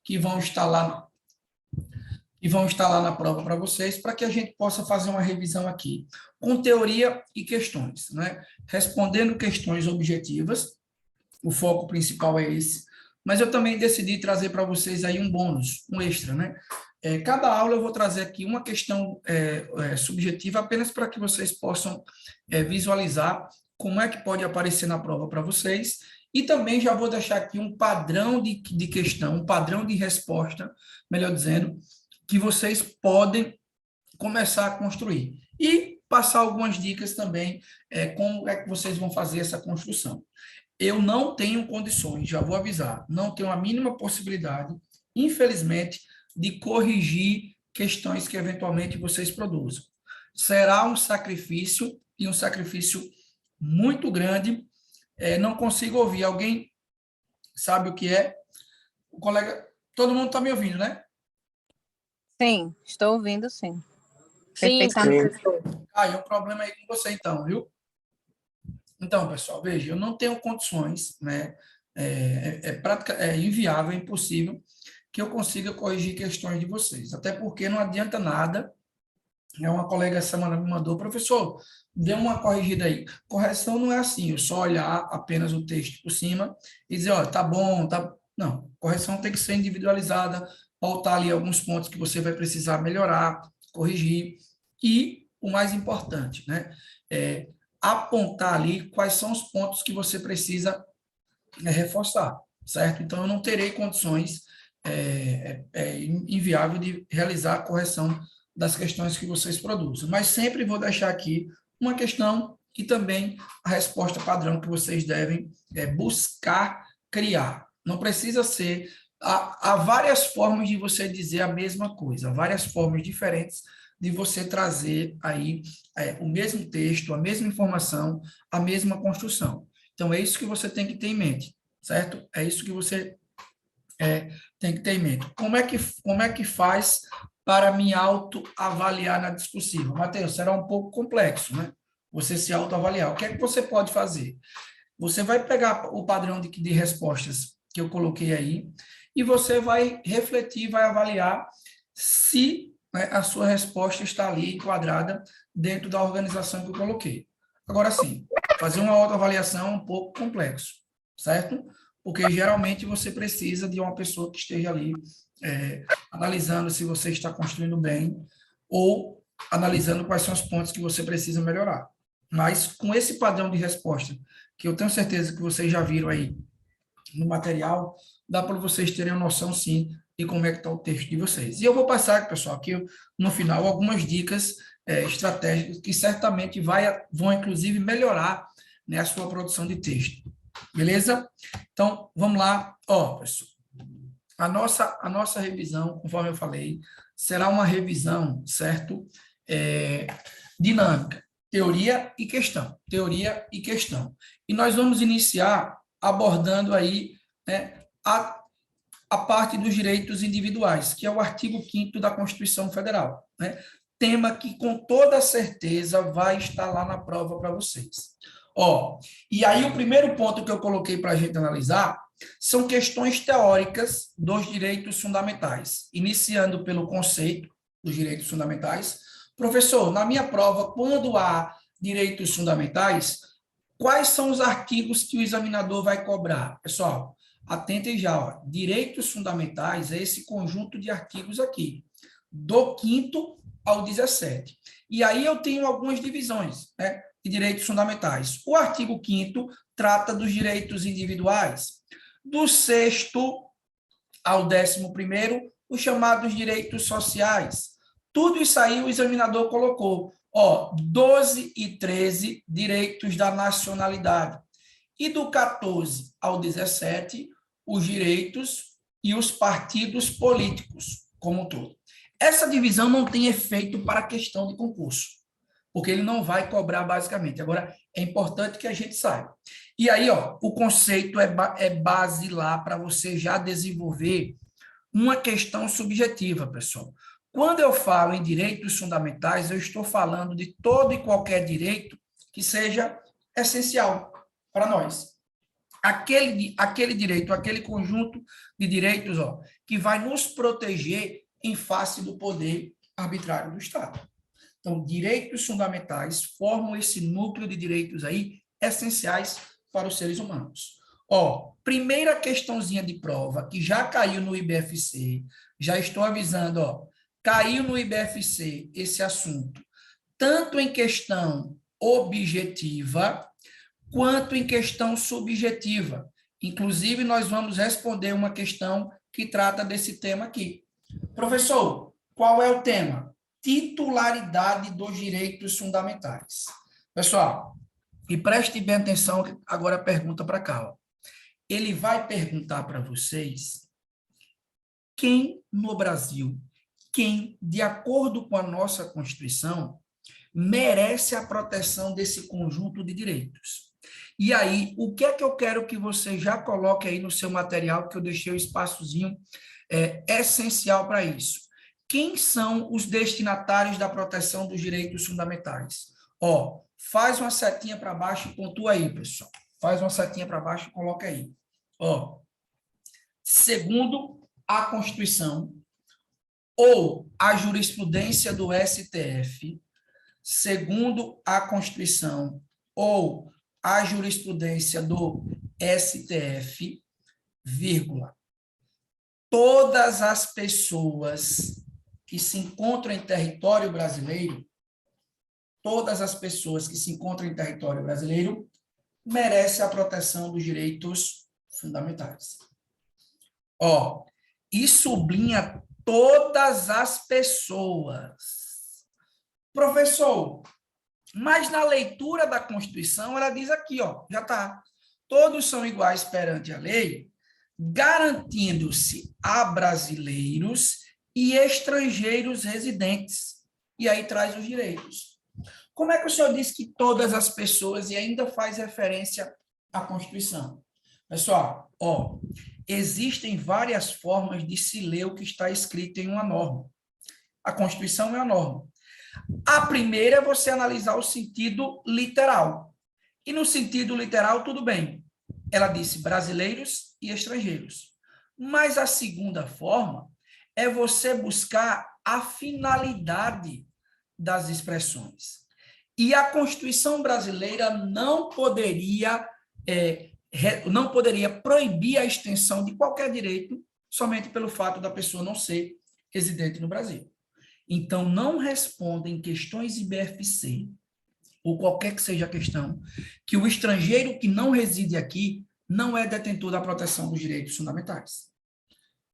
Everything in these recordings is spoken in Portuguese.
que vão estar lá na prova para vocês, para que a gente possa fazer uma revisão aqui, com teoria e questões, né? Respondendo questões objetivas, o foco principal é esse, mas eu também decidi trazer para vocês aí um bônus, um extra, né? Cada aula eu vou trazer aqui uma questão subjetiva, apenas para que vocês possam visualizar como é que pode aparecer na prova para vocês, e também já vou deixar aqui um padrão de questão, um padrão de resposta, melhor dizendo, que vocês podem começar a construir. E passar algumas dicas também, como é que vocês vão fazer essa construção. Eu não tenho condições, já vou avisar, não tenho a mínima possibilidade, infelizmente, de corrigir questões que eventualmente vocês produzam. Será um sacrifício, e um sacrifício muito grande. Não consigo ouvir. Alguém sabe o que é? O colega, todo mundo está me ouvindo, né? Sim, estou ouvindo, sim. Sim, Perfeitamente. É um problema aí com você, então, viu? Então, pessoal, veja, eu não tenho condições, né? É inviável, é impossível que eu consiga corrigir questões de vocês. Até porque não adianta nada. Uma colega essa semana me mandou, professor, dê uma corrigida aí. Correção não é assim, eu só olhar apenas o texto por cima e dizer, olha, tá bom, tá... Não, correção tem que ser individualizada, pautar ali alguns pontos que você vai precisar melhorar, corrigir. E o mais importante, né? Apontar ali quais são os pontos que você precisa reforçar, certo? Então, eu não terei condições inviável de realizar a correção das questões que vocês produzem, mas sempre vou deixar aqui uma questão e também a resposta padrão que vocês devem buscar criar. Não precisa ser... Há várias formas de você dizer a mesma coisa, várias formas diferentes de você trazer aí o mesmo texto, a mesma informação, a mesma construção. Então, é isso que você tem que ter em mente, certo? É isso que você tem que ter em mente. Como é que faz para me autoavaliar na discursiva? Matheus, será um pouco complexo, né? Você se autoavaliar. O que é que você pode fazer? Você vai pegar o padrão de respostas que eu coloquei aí e você vai refletir, vai avaliar se, né, a sua resposta está ali enquadrada dentro da organização que eu coloquei. Agora sim, fazer uma autoavaliação é um pouco complexo, certo? Porque geralmente você precisa de uma pessoa que esteja ali analisando se você está construindo bem ou analisando quais são os pontos que você precisa melhorar. Mas com esse padrão de resposta, que eu tenho certeza que vocês já viram aí no material, dá para vocês terem uma noção, sim, de como é que está o texto de vocês. E eu vou passar, pessoal, aqui no final, algumas dicas estratégicas que certamente vão, inclusive, melhorar, né, a sua produção de texto. Beleza? Então, vamos lá. Pessoal, a nossa revisão, conforme eu falei, será uma revisão, certo? Dinâmica. Teoria e questão. Teoria e questão. E nós vamos iniciar abordando aí, né, a parte dos direitos individuais, que é o artigo 5º da Constituição Federal, né? Tema que, com toda certeza, vai estar lá na prova para vocês. E aí o primeiro ponto que eu coloquei para a gente analisar são questões teóricas dos direitos fundamentais, iniciando pelo conceito dos direitos fundamentais. Professor, na minha prova, quando há direitos fundamentais, quais são os artigos que o examinador vai cobrar? Pessoal, atentem já, direitos fundamentais é esse conjunto de artigos aqui, do 5º ao 17. E aí eu tenho algumas divisões, né, de direitos fundamentais. O artigo 5º trata dos direitos individuais, do 6º ao 11º, os chamados direitos sociais. Tudo isso aí o examinador colocou. 12 e 13, direitos da nacionalidade. E do 14 ao 17, os direitos e os partidos políticos, como um todo. Essa divisão não tem efeito para a questão de concurso, porque ele não vai cobrar basicamente. Agora, é importante que a gente saiba. E aí, o conceito é base lá para você já desenvolver uma questão subjetiva, pessoal. Quando eu falo em direitos fundamentais, eu estou falando de todo e qualquer direito que seja essencial para nós. aquele direito, aquele conjunto de direitos, ó, que vai nos proteger em face do poder arbitrário do Estado. Então, direitos fundamentais formam esse núcleo de direitos aí essenciais para os seres humanos. Ó, primeira questãozinha de prova que já caiu no IBFC, já estou avisando, ó, caiu no IBFC esse assunto, tanto em questão objetiva quanto em questão subjetiva. Inclusive, nós vamos responder uma questão que trata desse tema aqui. Professor, qual é o tema? Titularidade dos direitos fundamentais. Pessoal, e preste bem atenção agora a pergunta para cá. Ó. Ele vai perguntar para vocês quem no Brasil, quem, de acordo com a nossa Constituição, merece a proteção desse conjunto de direitos. E aí, o que é que eu quero que você já coloque aí no seu material, que eu deixei o espaçozinho essencial para isso. Quem são os destinatários da proteção dos direitos fundamentais? Ó, faz uma setinha para baixo e pontua aí, pessoal. Faz uma setinha para baixo e coloca aí. Ó, segundo a Constituição ou a jurisprudência do STF, segundo a Constituição ou a jurisprudência do STF, vírgula, todas as pessoas que se encontram em território brasileiro, todas as pessoas que se encontram em território brasileiro merecem a proteção dos direitos fundamentais. Ó, e sublinha todas as pessoas. Professor, mas na leitura da Constituição, ela diz aqui, ó, já está. Todos são iguais perante a lei, garantindo-se a brasileiros e estrangeiros residentes. E aí traz os direitos. Como é que o senhor diz que todas as pessoas e ainda faz referência à Constituição? Pessoal, ó, existem várias formas de se ler o que está escrito em uma norma. A Constituição é a norma. A primeira é você analisar o sentido literal. E no sentido literal, tudo bem. Ela disse brasileiros e estrangeiros. Mas a segunda forma é você buscar a finalidade das expressões. E a Constituição brasileira não poderia proibir a extensão de qualquer direito somente pelo fato da pessoa não ser residente no Brasil. Então, não respondem questões IBFC, ou qualquer que seja a questão, que o estrangeiro que não reside aqui não é detentor da proteção dos direitos fundamentais.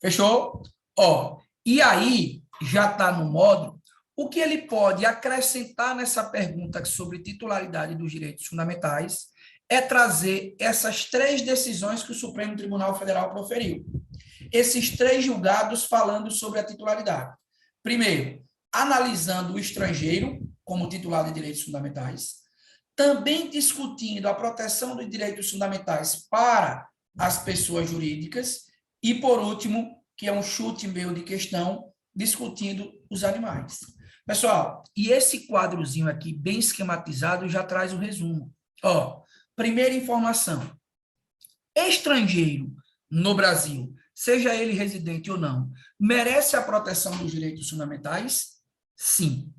Fechou? Ó, e aí, já está no módulo, o que ele pode acrescentar nessa pergunta sobre titularidade dos direitos fundamentais é trazer essas 3 decisões que o Supremo Tribunal Federal proferiu. Esses 3 julgados falando sobre a titularidade. Primeiro, analisando o estrangeiro como titular de direitos fundamentais, também discutindo a proteção dos direitos fundamentais para as pessoas jurídicas e, por último, que é um chute meu de questão, discutindo os animais. Pessoal, e esse quadrozinho aqui, bem esquematizado, já traz o resumo. Ó, primeira informação, estrangeiro no Brasil, seja ele residente ou não, merece a proteção dos direitos fundamentais? Sim.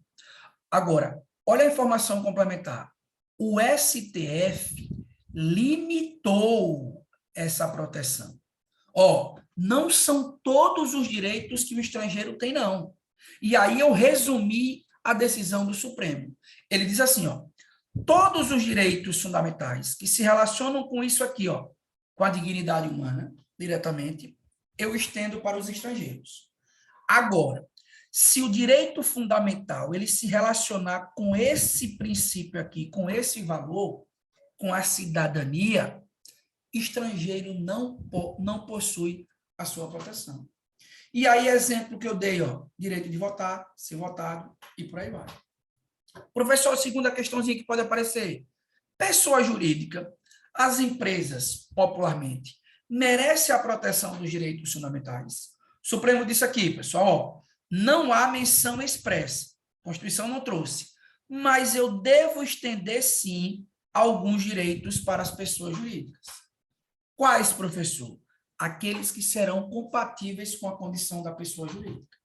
Agora, olha a informação complementar. O STF limitou essa proteção. Ó, não são todos os direitos que o estrangeiro tem, não. E aí eu resumi a decisão do Supremo. Ele diz assim, ó, todos os direitos fundamentais que se relacionam com isso aqui, ó, com a dignidade humana, diretamente, eu estendo para os estrangeiros. Agora, se o direito fundamental ele se relacionar com esse princípio aqui, com esse valor, com a cidadania, estrangeiro não possui a sua proteção. E aí, exemplo que eu dei, ó, direito de votar, ser votado e por aí vai. Professor, segunda questãozinha que pode aparecer. Pessoa jurídica, as empresas, popularmente, merecem a proteção dos direitos fundamentais. O Supremo disse aqui, pessoal, ó, não há menção expressa. A Constituição não trouxe. Mas eu devo estender, sim, alguns direitos para as pessoas jurídicas. Quais, professor? Aqueles que serão compatíveis com a condição da pessoa jurídica.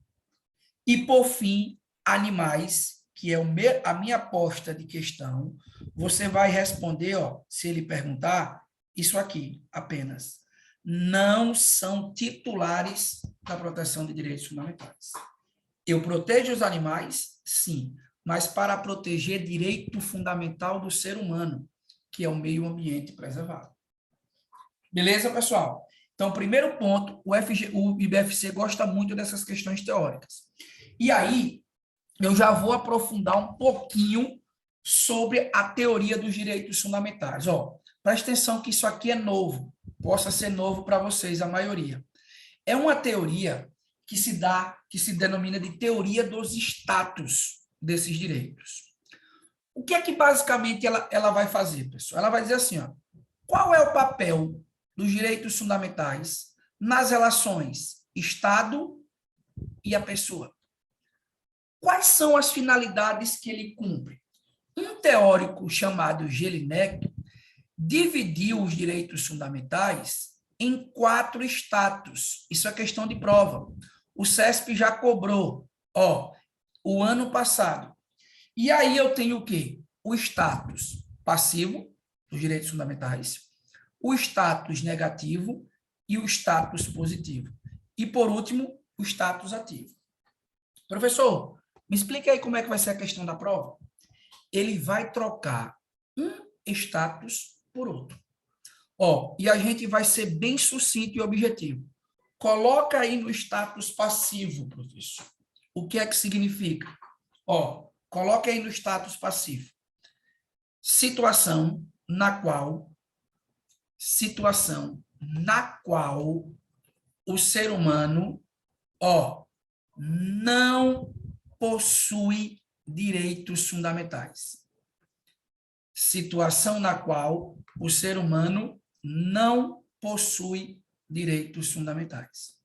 E, por fim, animais, que é a minha aposta de questão, você vai responder, ó, se ele perguntar, isso aqui apenas. Não são titulares da proteção de direitos fundamentais. Eu protejo os animais, sim, mas para proteger direito fundamental do ser humano, que é o meio ambiente preservado. Beleza, pessoal? Então, primeiro ponto, o IBFC gosta muito dessas questões teóricas. E aí, eu já vou aprofundar um pouquinho sobre a teoria dos direitos fundamentais. Ó, presta atenção que isso aqui é novo, possa ser novo para vocês, a maioria. É uma teoria que se denomina de teoria dos status desses direitos. O que é que basicamente ela vai fazer, pessoal? Ela vai dizer assim, ó, qual é o papel dos direitos fundamentais nas relações Estado e a pessoa? Quais são as finalidades que ele cumpre? Um teórico chamado Jelinek dividiu os direitos fundamentais em 4 status. Isso é questão de prova. O CESP já cobrou, ó, o ano passado. E aí eu tenho o quê? O status passivo dos direitos fundamentais, o status negativo e o status positivo. E, por último, o status ativo. Professor, me explique aí como é que vai ser a questão da prova. Ele vai trocar um status por outro. Ó, e a gente vai ser bem sucinto e objetivo. Coloca aí no status passivo, professor. O que é que significa? Ó, coloca aí no status passivo. Situação na qual o ser humano, ó, não possui direitos fundamentais. Situação na qual o ser humano não possui direitos fundamentais.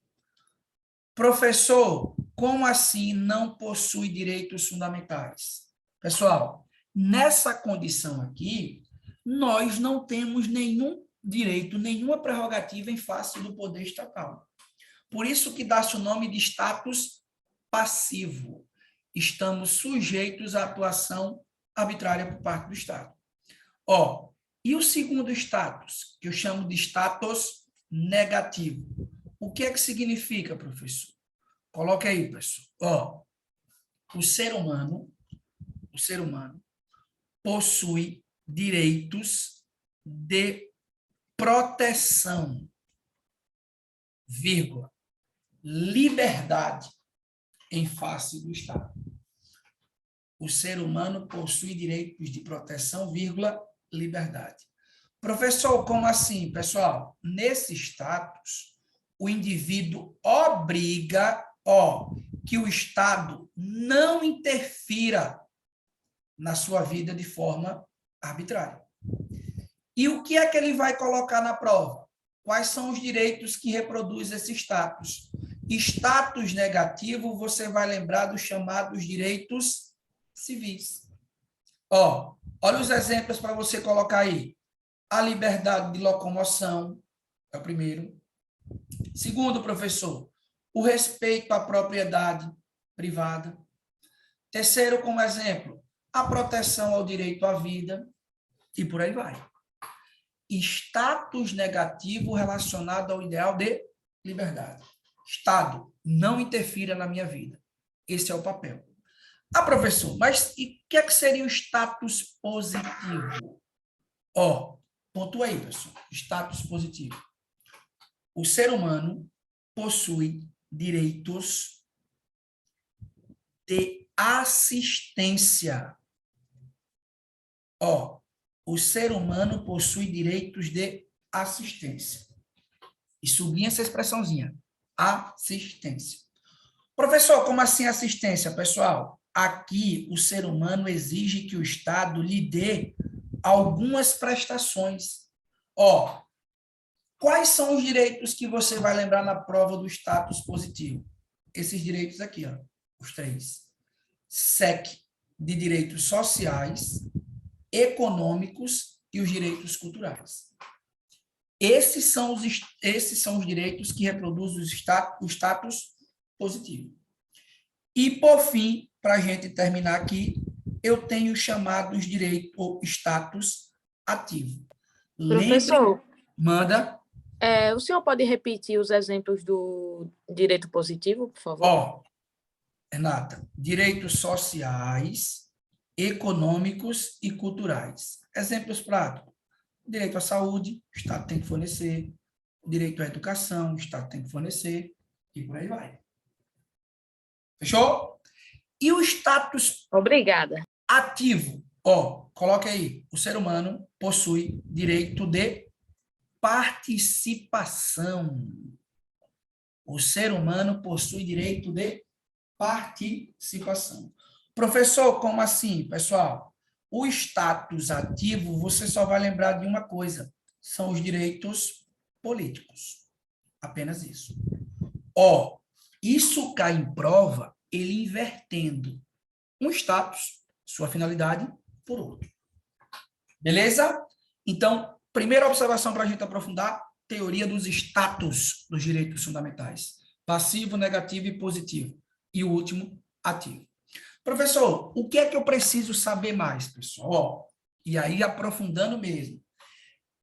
Professor, como assim não possui direitos fundamentais? Pessoal, nessa condição aqui, nós não temos nenhum direito, nenhuma prerrogativa em face do poder estatal. Por isso que dá-se o nome de status passivo. Estamos sujeitos à atuação arbitrária por parte do Estado. Ó, e o segundo status, que eu chamo de status negativo. O que é que significa, professor? Coloque aí, pessoal. Ó, o ser humano possui direitos de proteção, vírgula, liberdade em face do Estado. O ser humano possui direitos de proteção, vírgula, liberdade. Professor, como assim, pessoal? Nesse status, o indivíduo obriga, que o Estado não interfira na sua vida de forma arbitrária. E o que é que ele vai colocar na prova? Quais são os direitos que reproduz esse status? Status negativo, você vai lembrar dos chamados direitos civis. Ó, olha os exemplos para você colocar aí. A liberdade de locomoção é o primeiro. Segundo, professor, o respeito à propriedade privada. Terceiro, como exemplo, a proteção ao direito à vida e por aí vai. Status negativo relacionado ao ideal de liberdade. Estado, não interfira na minha vida. Esse é o papel. Ah, professor, mas e o que é que seria o status positivo? Ó, pontua aí, pessoal. Status positivo. O ser humano possui direitos de assistência. Ó, o ser humano possui direitos de assistência. E sublinha essa expressãozinha. Assistência. Professor, como assim assistência, pessoal? Aqui, o ser humano exige que o Estado lhe dê algumas prestações. Ó, quais são os direitos que você vai lembrar na prova do status positivo? Esses direitos aqui, ó, os 3. SEC, de direitos sociais, econômicos e os direitos culturais. Esses são os direitos que reproduzem o status positivo. E, por fim, para a gente terminar aqui, eu tenho os chamados direitos ou status ativo. Professor, manda. O senhor pode repetir os exemplos do direito positivo, por favor? Ó, Renata, direitos sociais, econômicos e culturais. Exemplos práticos. Direito à saúde, o Estado tem que fornecer. Direito à educação, o Estado tem que fornecer. E por aí vai. Fechou? E o status Obrigada. ativo? Ó, coloca aí. O ser humano possui direito de participação. O ser humano possui direito de participação. Professor, como assim, pessoal? O status ativo, você só vai lembrar de uma coisa, são os direitos políticos. Apenas isso. Ó, isso cai em prova, ele invertendo um status, sua finalidade, por outro. Beleza? Então, primeira observação para a gente aprofundar, teoria dos status dos direitos fundamentais. Passivo, negativo e positivo. E o último, ativo. Professor, o que é que eu preciso saber mais, pessoal? Ó, e aí, aprofundando mesmo.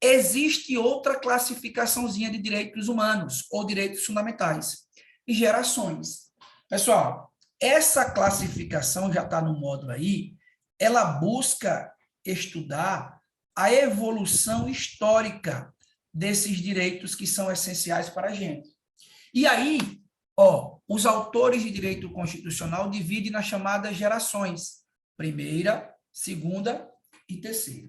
Existe outra classificaçãozinha de direitos humanos, ou direitos fundamentais. E gerações. Pessoal, essa classificação já está no módulo aí, ela busca estudar a evolução histórica desses direitos que são essenciais para a gente. E aí, ó, os autores de direito constitucional dividem nas chamadas gerações, primeira, segunda e terceira.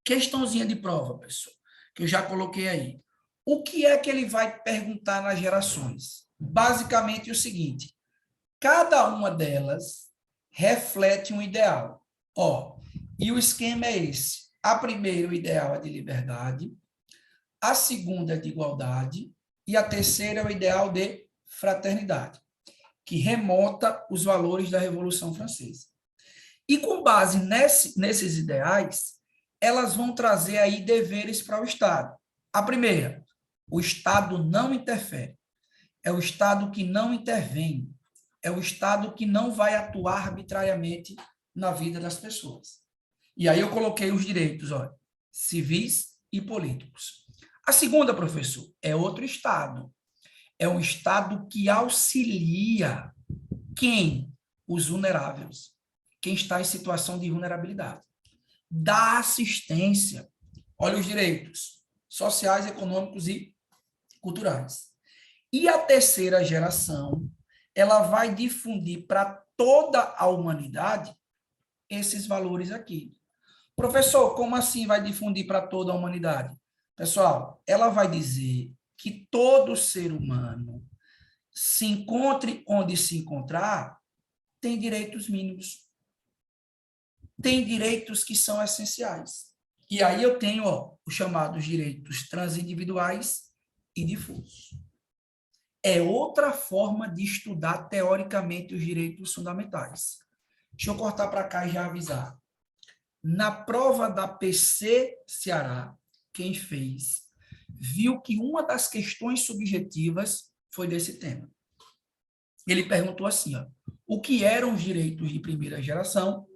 Questãozinha de prova, pessoal, que eu já coloquei aí. O que é que ele vai perguntar nas gerações? Basicamente o seguinte, cada uma delas reflete um ideal. Ó, e o esquema é esse. A primeira, o ideal é de liberdade, a segunda é de igualdade e a terceira é o ideal de fraternidade, que remonta os valores da Revolução Francesa. E com base nesses ideais, elas vão trazer aí deveres para o Estado. A primeira, o Estado não interfere. É o Estado que não intervém. É o Estado que não vai atuar arbitrariamente na vida das pessoas. E aí eu coloquei os direitos, olha, civis e políticos. A segunda, professor, é outro Estado. É um Estado que auxilia quem? Os vulneráveis. Quem está em situação de vulnerabilidade. Dá assistência. Olha os direitos sociais, econômicos e culturais. E a terceira geração, ela vai difundir para toda a humanidade esses valores aqui. Professor, como assim vai difundir para toda a humanidade? Pessoal, ela vai dizer que todo ser humano, se encontre onde se encontrar, tem direitos mínimos. Tem direitos que são essenciais. E aí eu tenho os chamados direitos transindividuais e difusos. É outra forma de estudar teoricamente os direitos fundamentais. Deixa eu cortar para cá e já avisar. Na prova da PC Ceará, quem fez, viu que uma das questões subjetivas foi desse tema. Ele perguntou assim, ó, o que eram os direitos de primeira geração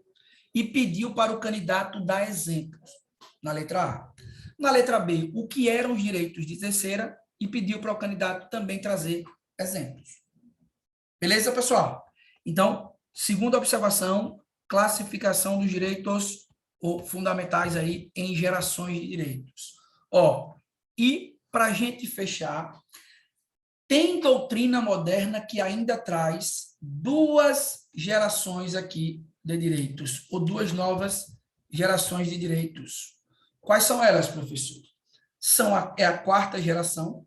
e pediu para o candidato dar exemplos. Na letra A. Na letra B, o que eram os direitos de terceira e pediu para o candidato também trazer exemplos. Beleza, pessoal? Então, segunda observação, classificação dos direitos fundamentais aí em gerações de direitos. Ó, e para a gente fechar, tem doutrina moderna que ainda traz duas gerações aqui de direitos, ou duas novas gerações de direitos. Quais são elas, professor? É a quarta geração,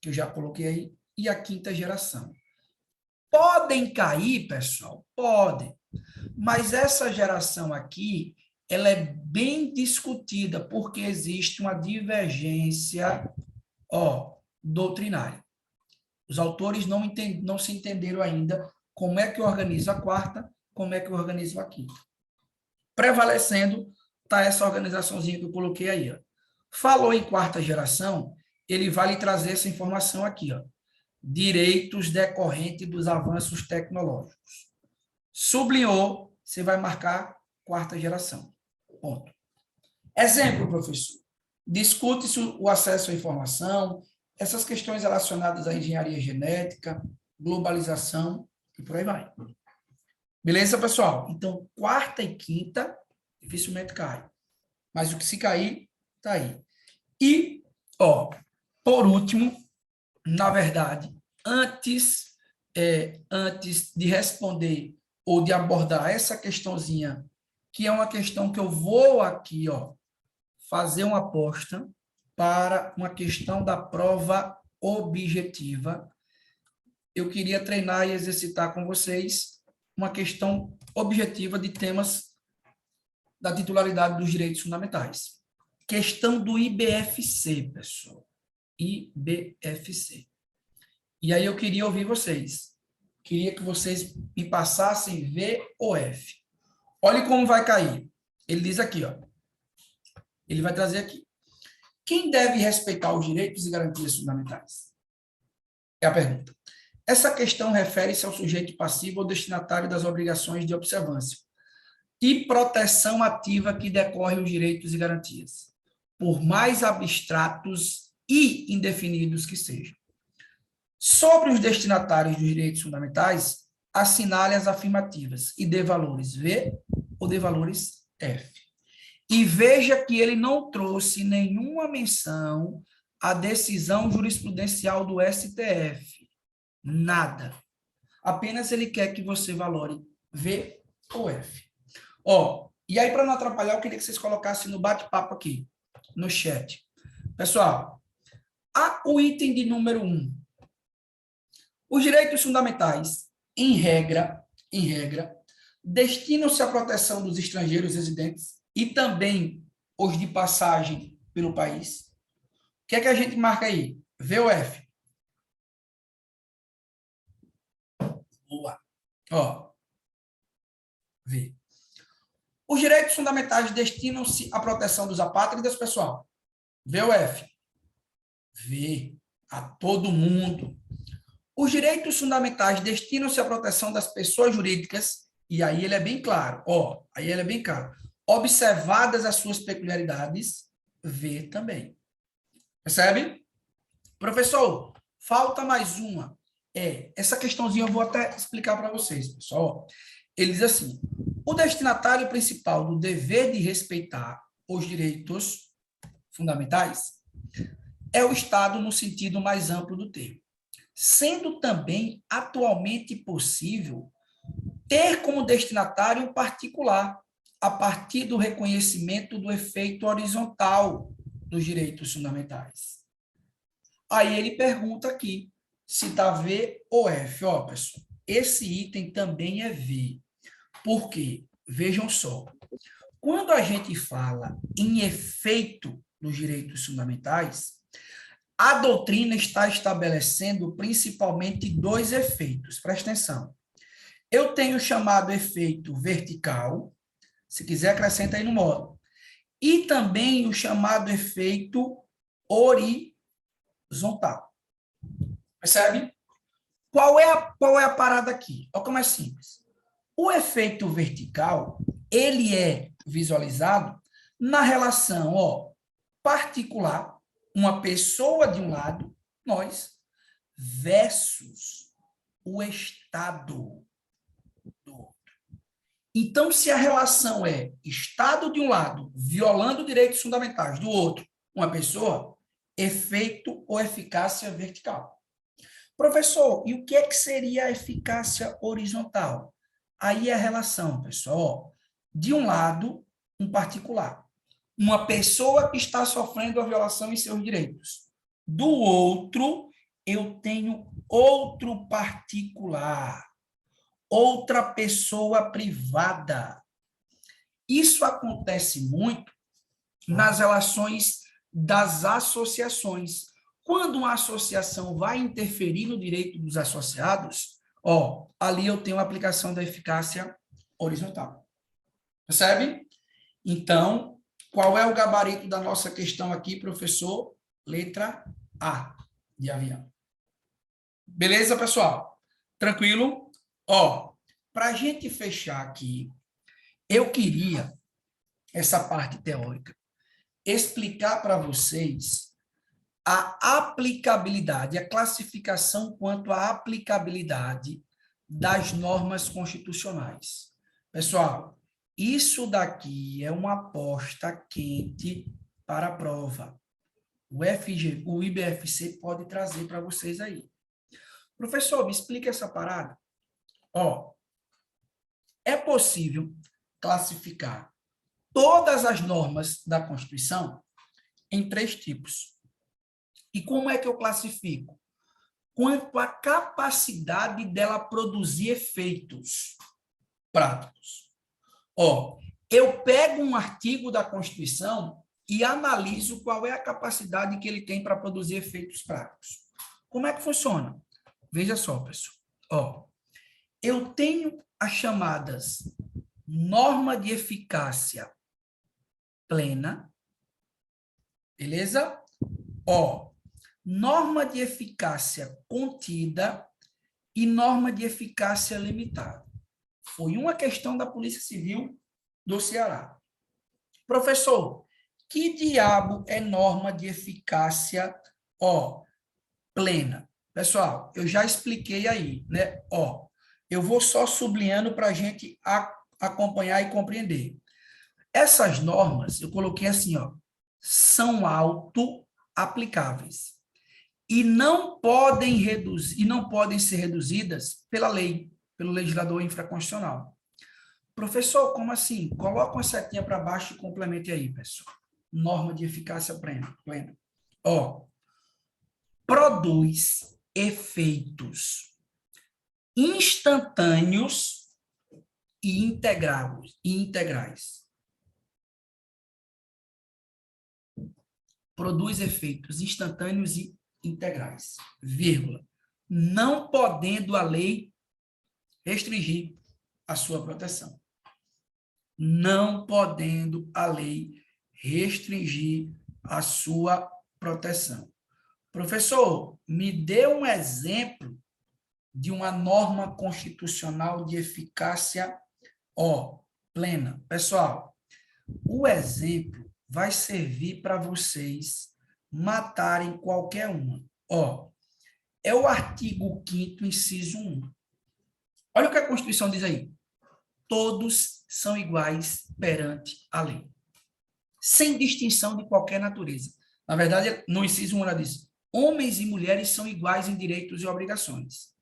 que eu já coloquei aí, e a quinta geração. Podem cair, pessoal? Podem. Mas essa geração aqui, ela é bem discutida, porque existe uma divergência doutrinária. Os autores não se entenderam ainda como é que eu organizo a quarta, como é que eu organizo a quinta. Prevalecendo está essa organizaçãozinha que eu coloquei aí. Ó. Falou em quarta geração, ele vai lhe trazer essa informação aqui, ó. Direitos decorrentes dos avanços tecnológicos. Sublinhou, você vai marcar quarta geração. Ponto. Exemplo, professor. Discute-se o acesso à informação, essas questões relacionadas à engenharia genética, globalização e por aí vai. Beleza, pessoal? Então, quarta e quinta, dificilmente cai. Mas o que se cair, tá aí. E, ó, por último, na verdade, antes de responder ou de abordar essa questãozinha, que é uma questão que eu vou aqui, ó, fazer uma aposta para uma questão da prova objetiva, eu queria treinar e exercitar com vocês uma questão objetiva de temas da titularidade dos direitos fundamentais. Questão do IBFC, pessoal. IBFC. E aí eu queria ouvir vocês. Queria que vocês me passassem V ou F. Olha como vai cair. Ele diz aqui, ó. Ele vai trazer aqui. Quem deve respeitar os direitos e garantias fundamentais? É a pergunta. Essa questão refere-se ao sujeito passivo ou destinatário das obrigações de observância e proteção ativa que decorrem os direitos e garantias, por mais abstratos e indefinidos que sejam. Sobre os destinatários dos direitos fundamentais, assinale as afirmativas e dê valores V ou dê valores F. E veja que ele não trouxe nenhuma menção à decisão jurisprudencial do STF. Nada. Apenas ele quer que você valore V ou F. Ó, e aí, para não atrapalhar, eu queria que vocês colocassem no bate-papo aqui, no chat. Pessoal, o item de número 1. Os direitos fundamentais, em regra, destinam-se à proteção dos estrangeiros residentes e também os de passagem pelo país. O que é que a gente marca aí? V ou F? Boa. Ó. V. Os direitos fundamentais destinam-se à proteção dos apátridas, pessoal. V ou F? V. A todo mundo. Os direitos fundamentais destinam-se à proteção das pessoas jurídicas, e aí ele é bem claro, ó, aí ele é bem claro. Observadas as suas peculiaridades, V também. Percebe? Professor, falta mais uma. Essa questãozinha eu vou até explicar para vocês, pessoal. Ele diz assim, o destinatário principal do dever de respeitar os direitos fundamentais é o Estado no sentido mais amplo do termo, sendo também atualmente possível ter como destinatário um particular, a partir do reconhecimento do efeito horizontal dos direitos fundamentais. Aí ele pergunta aqui, se está V ou F. Ó, pessoal, esse item também é V. Por quê? Vejam só. Quando a gente fala em efeito dos direitos fundamentais, a doutrina está estabelecendo principalmente dois efeitos. Presta atenção. Eu tenho o chamado efeito vertical, se quiser acrescenta aí no módulo, e também o chamado efeito horizontal. Percebe? Qual é a parada aqui? Olha como é simples. O efeito vertical, ele é visualizado na relação, ó, particular, uma pessoa de um lado, nós, versus o Estado do outro. Então, se a relação é Estado de um lado, violando direitos fundamentais, do outro, uma pessoa, efeito ou eficácia vertical. Professor, e o que é que seria a eficácia horizontal? Aí é a relação, pessoal, de um lado, um particular. Uma pessoa que está sofrendo a violação em seus direitos. Do outro, eu tenho outro particular. Outra pessoa privada. Isso acontece muito nas relações das associações. Quando uma associação vai interferir no direito dos associados, ó, ali eu tenho a aplicação da eficácia horizontal. Percebe? Então, Qual é o gabarito da nossa questão aqui, professor? Letra A, de avião. Beleza, pessoal? Tranquilo? Ó, para a gente fechar aqui, eu queria, essa parte teórica, explicar para vocês a aplicabilidade, a classificação quanto à aplicabilidade das normas constitucionais. Pessoal, isso daqui é uma aposta quente para a prova. O IBFC pode trazer para vocês aí. Professor, me explica essa parada. Ó, é possível classificar todas as normas da Constituição em 3 tipos. E como é que eu classifico? Quanto à capacidade dela produzir efeitos práticos. Ó, eu pego um artigo da Constituição e analiso qual é a capacidade que ele tem para produzir efeitos práticos. Como é que funciona? Veja só, pessoal. Ó, eu tenho as chamadas norma de eficácia plena, beleza? Ó, norma de eficácia contida e norma de eficácia limitada. Foi uma questão da Polícia Civil do Ceará. Professor, que diabo é norma de eficácia, ó, plena? Pessoal, eu já expliquei aí, né? Ó, eu vou só sublinhando para a gente acompanhar e compreender. Essas normas, eu coloquei assim, ó, são auto-aplicáveis e não podem reduzir, e não podem ser reduzidas pela lei, pelo legislador infraconstitucional. Professor, como assim? Coloca uma setinha para baixo e complemente aí, pessoal. Norma de eficácia plena. Ó, produz efeitos instantâneos e integrais. Produz efeitos instantâneos e integrais, vírgula, não podendo a lei restringir a sua proteção. Não podendo a lei restringir a sua proteção. Professor, me dê um exemplo de uma norma constitucional de eficácia, ó, plena. Pessoal, o exemplo vai servir para vocês matarem qualquer uma. Ó, é o artigo 5º, inciso 1. Olha o que a Constituição diz aí. Todos são iguais perante a lei, sem distinção de qualquer natureza. Na verdade, no inciso 1 ela diz, homens e mulheres são iguais em direitos e obrigações.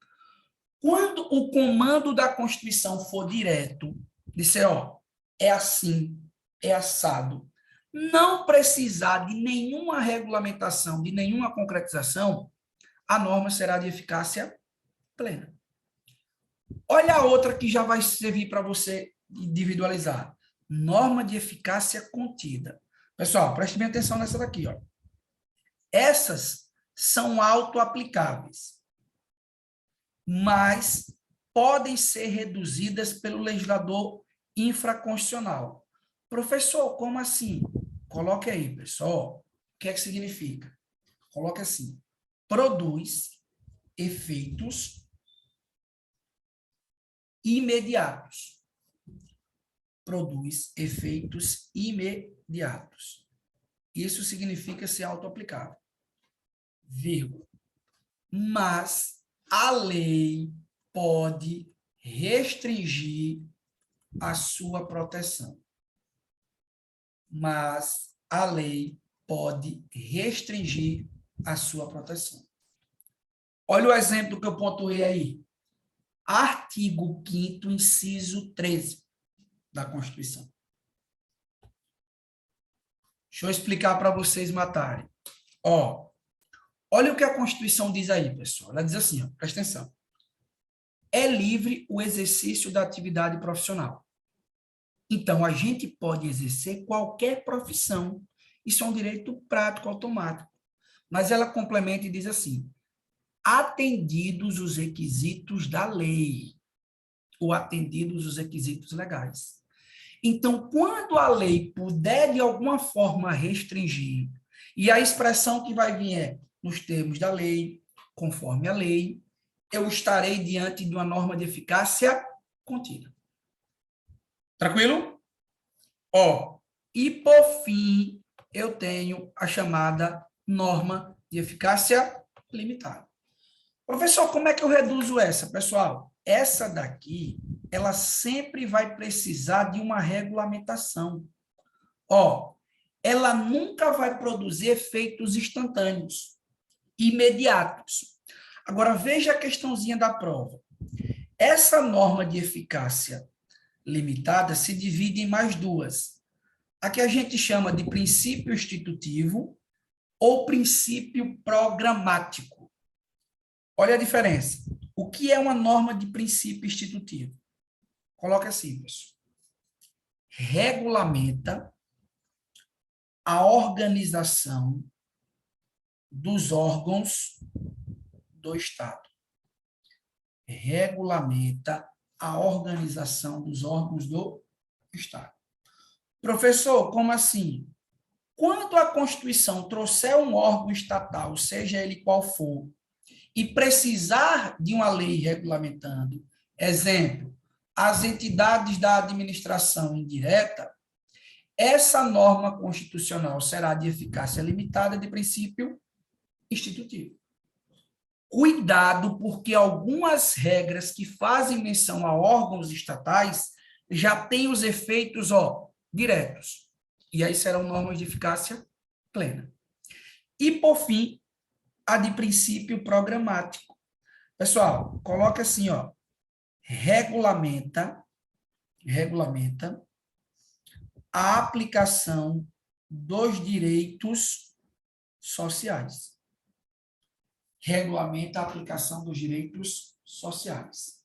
Quando o comando da Constituição for direto, disser, ó, é assim, é assado, não precisar de nenhuma regulamentação, de nenhuma concretização, a norma será de eficácia plena. Olha a outra que já vai servir para você individualizar. Norma de eficácia contida. Pessoal, preste bem atenção nessa daqui, ó. Essas são autoaplicáveis, mas podem ser reduzidas pelo legislador infraconstitucional. Professor, como assim? Coloque aí, pessoal. O que é que significa? Coloque assim. Produz efeitos imediatos. Produz efeitos imediatos. Isso significa ser autoaplicável. Vírgula. Mas a lei pode restringir a sua proteção. Mas a lei pode restringir a sua proteção. Olha o exemplo que eu pontuei aí. Artigo 5º, inciso 13 da Constituição. Deixa eu explicar para vocês matarem. Ó, olha o que a Constituição diz aí, pessoal. Ela diz assim, ó, presta atenção. É livre o exercício da atividade profissional. Então, a gente pode exercer qualquer profissão. Isso é um direito prático, automático. Mas ela complementa e diz assim, atendidos os requisitos da lei, ou atendidos os requisitos legais. Então, quando a lei puder, de alguma forma, restringir, e a expressão que vai vir é nos termos da lei, conforme a lei, eu estarei diante de uma norma de eficácia contínua. Tranquilo? Ó, e por fim, eu tenho a chamada norma de eficácia limitada. Professor, como é que eu reduzo essa, pessoal? Essa daqui, ela sempre vai precisar de uma regulamentação. Ó, ela nunca vai produzir efeitos instantâneos, imediatos. Agora, veja a questãozinha da prova. Essa norma de eficácia limitada se divide em mais duas. A que a gente chama de princípio institutivo ou princípio programático. Olha a diferença. O que é uma norma de princípio institutivo? Coloca assim, pessoal. Regulamenta a organização dos órgãos do Estado. Regulamenta a organização dos órgãos do Estado. Professor, como assim? Quando a Constituição trouxer um órgão estatal, seja ele qual for, e precisar de uma lei regulamentando, exemplo, as entidades da administração indireta, essa norma constitucional será de eficácia limitada de princípio institutivo. Cuidado, porque algumas regras que fazem menção a órgãos estatais já têm os efeitos, diretos. E aí serão normas de eficácia plena. E, por fim, a de princípio programático. Pessoal, coloca assim, regulamenta a aplicação dos direitos sociais. Regulamenta a aplicação dos direitos sociais.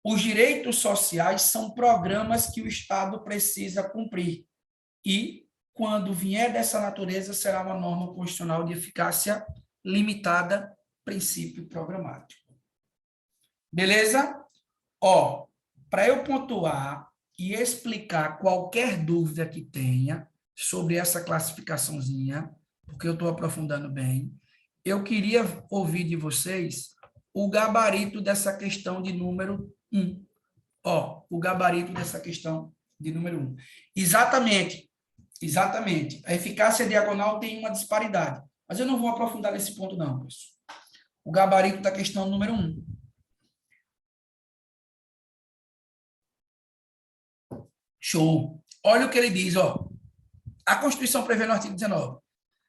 Os direitos sociais são programas que o Estado precisa cumprir. E, quando vier dessa natureza, será uma norma constitucional de eficácia limitada, princípio programático. Beleza? Para eu pontuar e explicar qualquer dúvida que tenha sobre essa classificaçãozinha, porque eu estou aprofundando bem, eu queria ouvir de vocês o gabarito dessa questão de número 1. O gabarito dessa questão de número 1. Exatamente. A eficácia diagonal tem uma disparidade. Mas eu não vou aprofundar nesse ponto, não, pessoal. O gabarito da questão número 1. Show. Olha o que ele diz, A Constituição prevê no artigo 19.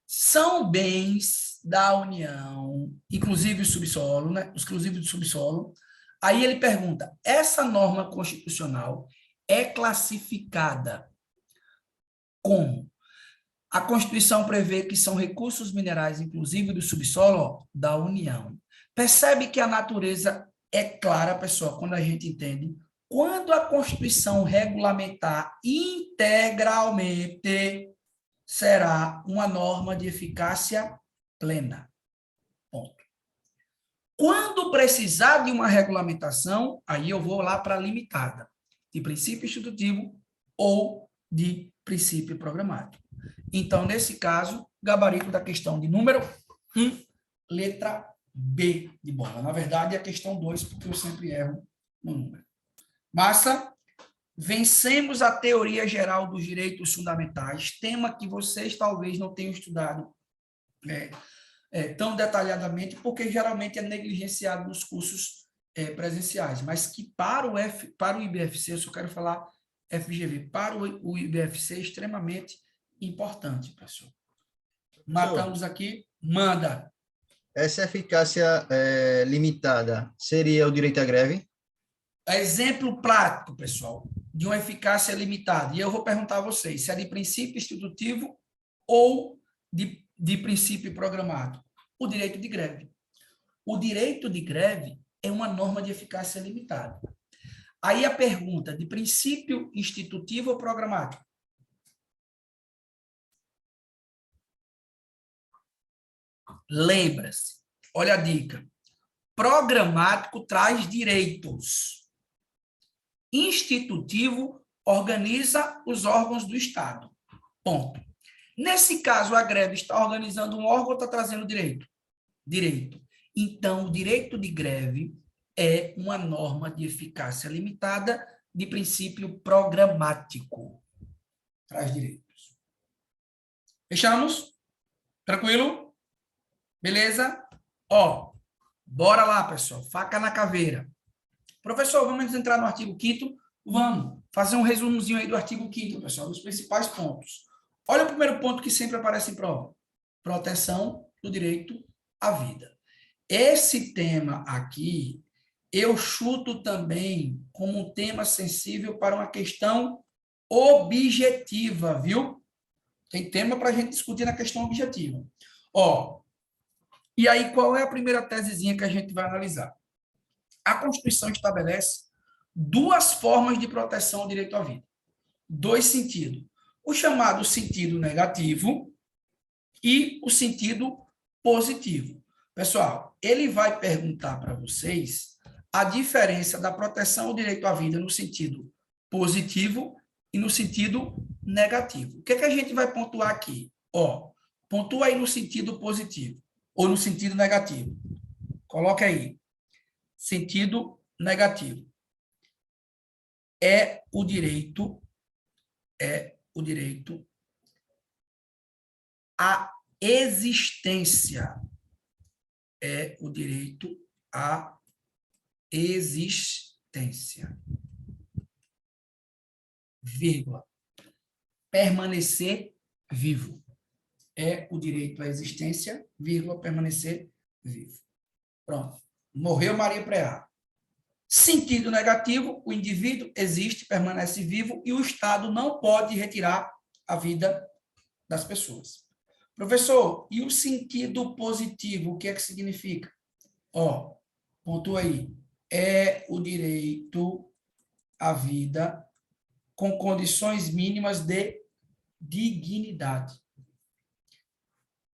São bens da União, inclusive o subsolo, né? Exclusivo do subsolo. Aí ele pergunta, essa norma constitucional é classificada como? A Constituição prevê que são recursos minerais, inclusive do subsolo, da União. Percebe que a natureza é clara, pessoal, quando a gente entende. Quando a Constituição regulamentar integralmente, será uma norma de eficácia plena. Ponto. Quando precisar de uma regulamentação, aí eu vou lá para a limitada, de princípio institutivo ou de princípio programático. Então, nesse caso, gabarito da questão de número 1, letra B de bola. Na verdade, é a questão 2, porque eu sempre erro no número. Massa? Vencemos a teoria geral dos direitos fundamentais, tema que vocês talvez não tenham estudado tão detalhadamente, porque geralmente é negligenciado nos cursos presenciais, mas que para o IBFC, eu só quero falar FGV, para o IBFC é extremamente importante, pessoal. Matamos aqui, manda. Essa eficácia limitada seria o direito à greve? Exemplo prático, pessoal, de uma eficácia limitada. E eu vou perguntar a vocês se é de princípio institutivo ou de princípio programado. O direito de greve. O direito de greve é uma norma de eficácia limitada. Aí a pergunta, de princípio institutivo ou programático? Lembra-se, olha a dica. Programático traz direitos. Institutivo organiza os órgãos do Estado. Ponto. Nesse caso, a greve está organizando um órgão ou está trazendo direito? Direito. Então, o direito de greve é uma norma de eficácia limitada de princípio programático. Traz direitos. Fechamos? Tranquilo? Beleza? Ó, bora lá, pessoal. Faca na caveira. Professor, vamos entrar no artigo 5º? Vamos fazer um resumozinho aí do artigo 5º, pessoal, dos principais pontos. Olha o primeiro ponto que sempre aparece em prova. Proteção do direito à vida. Esse tema aqui, eu chuto também como um tema sensível para uma questão objetiva, viu? Tem tema para a gente discutir na questão objetiva. Ó, e aí qual é a primeira tesezinha que a gente vai analisar? A Constituição estabelece duas formas de proteção ao direito à vida. Dois sentidos. O chamado sentido negativo e o sentido positivo. Pessoal, ele vai perguntar para vocês a diferença da proteção ao direito à vida no sentido positivo e no sentido negativo. O que é que a gente vai pontuar aqui? Ó, pontua aí no sentido positivo ou no sentido negativo. Coloca aí. Sentido negativo. É o direito à existência. É o direito à existência. Vírgula. Permanecer vivo. É o direito à existência, vírgula, permanecer vivo. Pronto. Morreu Maria Preá. Sentido negativo, o indivíduo existe, permanece vivo e o Estado não pode retirar a vida das pessoas. Professor, e o sentido positivo, o que é que significa? Ó, pontua aí. É o direito à vida com condições mínimas de dignidade.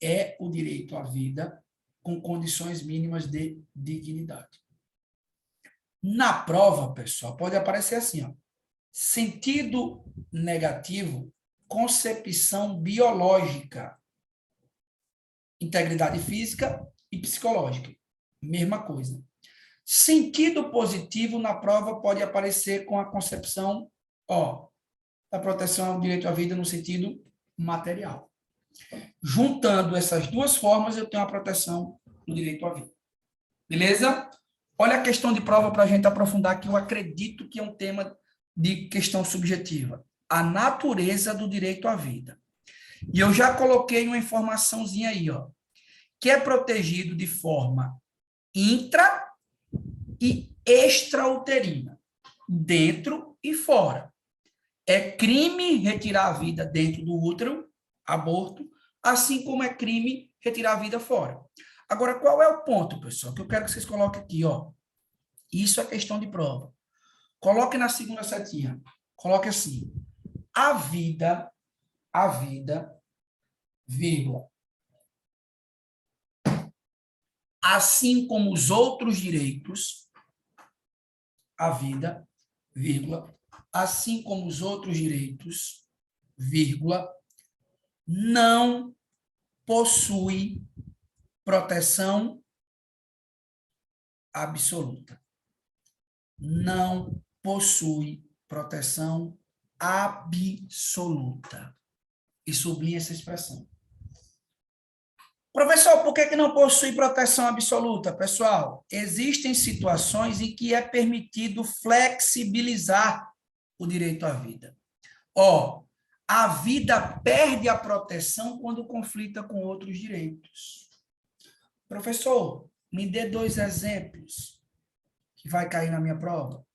É o direito à vida com condições mínimas de dignidade. Na prova, pessoal, pode aparecer assim, ó. Sentido negativo, concepção biológica, integridade física e psicológica. Mesma coisa. Sentido positivo na prova pode aparecer com a concepção, ó, da proteção ao direito à vida no sentido material. Juntando essas duas formas, eu tenho a proteção do direito à vida. Beleza? Olha a questão de prova para a gente aprofundar, que eu acredito que é um tema de questão subjetiva. A natureza do direito à vida. E eu já coloquei uma informaçãozinha aí, ó, que é protegido de forma intra e extrauterina, dentro e fora. É crime retirar a vida dentro do útero, aborto, assim como é crime retirar a vida fora. Agora, qual é o ponto, pessoal, que eu quero que vocês coloquem aqui, ó? Isso é questão de prova. Coloque na segunda setinha. Coloque assim. A vida, vírgula, assim como os outros direitos, a vida, vírgula, assim como os outros direitos, vírgula, não possui proteção absoluta. Não possui proteção absoluta. E sublinha essa expressão. Professor, por que não possui proteção absoluta? Pessoal, existem situações em que é permitido flexibilizar o direito à vida. Ó, a vida perde a proteção quando conflita com outros direitos. Professor, me dê 2 exemplos que vai cair na minha prova.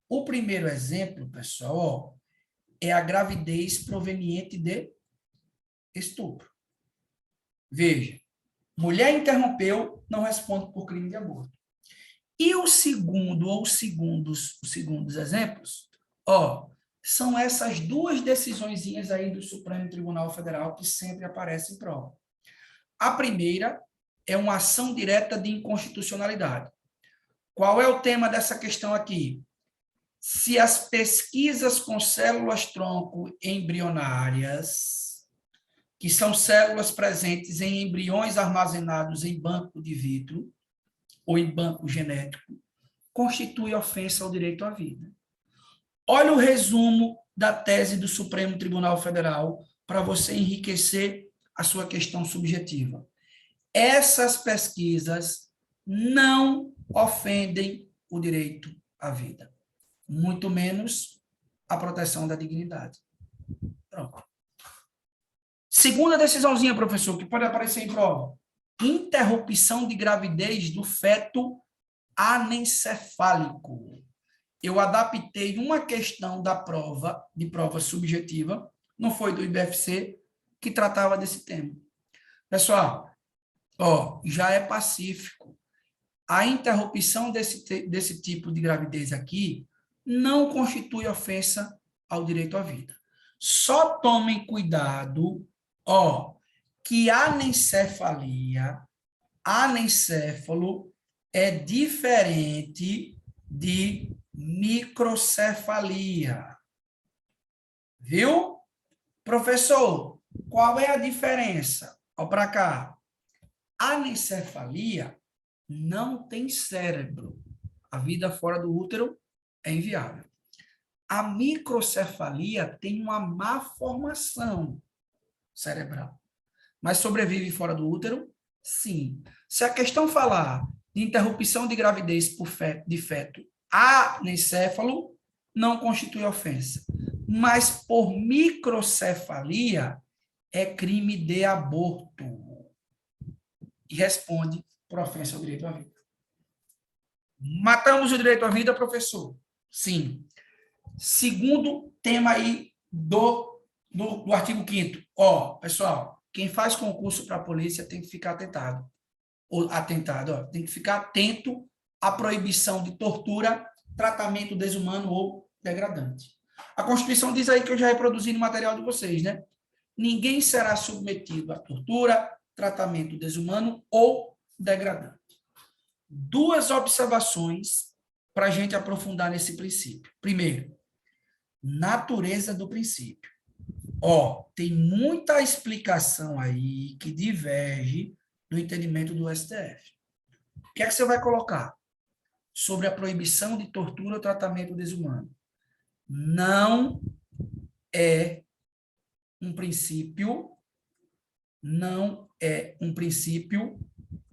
O primeiro exemplo, pessoal, ó, é a gravidez proveniente de estupro. Veja, mulher interrompeu, não responde por crime de aborto. E o segundo, ou os segundos exemplos, ó, são essas 2 decisõezinhas aí do Supremo Tribunal Federal que sempre aparecem em prova. A primeira é uma ação direta de inconstitucionalidade. Qual é o tema dessa questão aqui? se as pesquisas com células-tronco embrionárias, que são células presentes em embriões armazenados em banco de vitro ou em banco genético, constituem ofensa ao direito à vida. Olha o resumo da tese do Supremo Tribunal Federal para você enriquecer a sua questão subjetiva. Essas pesquisas não ofendem o direito à vida, muito menos a proteção da dignidade. Pronto. Segunda decisãozinha, professor, que pode aparecer em prova. Interrupção de gravidez do feto anencefálico. Eu adaptei uma questão da prova, de prova subjetiva, não foi do IBFC, que tratava desse tema. Pessoal, já é pacífico. A interrupção desse tipo de gravidez aqui não constitui ofensa ao direito à vida. Só tomem cuidado, que anencefalia, anencéfalo, é diferente de microcefalia. Viu? Professor, qual é a diferença? Olha para cá. Anencefalia não tem cérebro. A vida fora do útero é inviável. A microcefalia tem uma má formação cerebral. Mas sobrevive fora do útero? Sim. Se a questão falar de interrupção de gravidez de feto anencéfalo, não constitui ofensa. Mas por microcefalia, é crime de aborto. E responde por ofensa ao direito à vida. Matamos o direito à vida, professor? Sim. Segundo tema aí do artigo 5º. Pessoal, quem faz concurso para a polícia tem que ficar atentado. Tem que ficar atento à proibição de tortura, tratamento desumano ou degradante. A Constituição diz aí que eu já reproduzi no material de vocês, né? Ninguém será submetido a tortura, tratamento desumano ou degradante. Duas observações para a gente aprofundar nesse princípio. Primeiro, natureza do princípio. Tem muita explicação aí que diverge do entendimento do STF. O que é que você vai colocar sobre a proibição de tortura ou tratamento desumano? Não é um princípio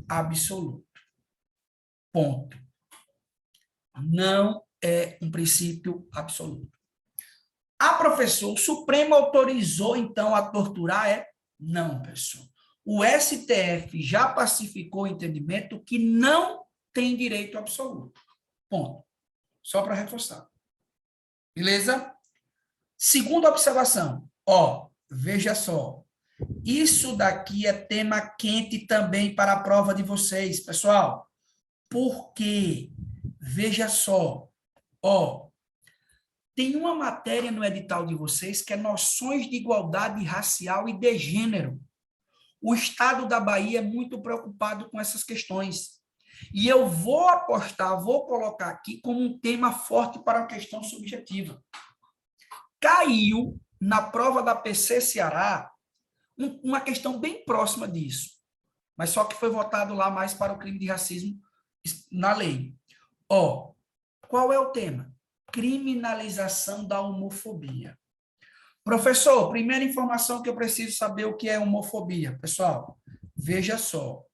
absoluto. Ponto. Não é um princípio absoluto. Professor, o Supremo autorizou, então, a torturar? Não, pessoal. O STF já pacificou o entendimento que não tem direito absoluto. Ponto. Só para reforçar. Beleza? Segunda observação. Veja só. Isso daqui é tema quente também para a prova de vocês, pessoal. Por quê? Veja só. Tem uma matéria no edital de vocês que é noções de igualdade racial e de gênero. O Estado da Bahia é muito preocupado com essas questões. E eu vou colocar aqui como um tema forte para a questão subjetiva. Caiu na prova da PC Ceará uma questão bem próxima disso, mas só que foi votado lá mais para o crime de racismo na lei. Qual é o tema? Criminalização da homofobia. Professor, primeira informação que eu preciso saber o que é homofobia. Pessoal, veja só.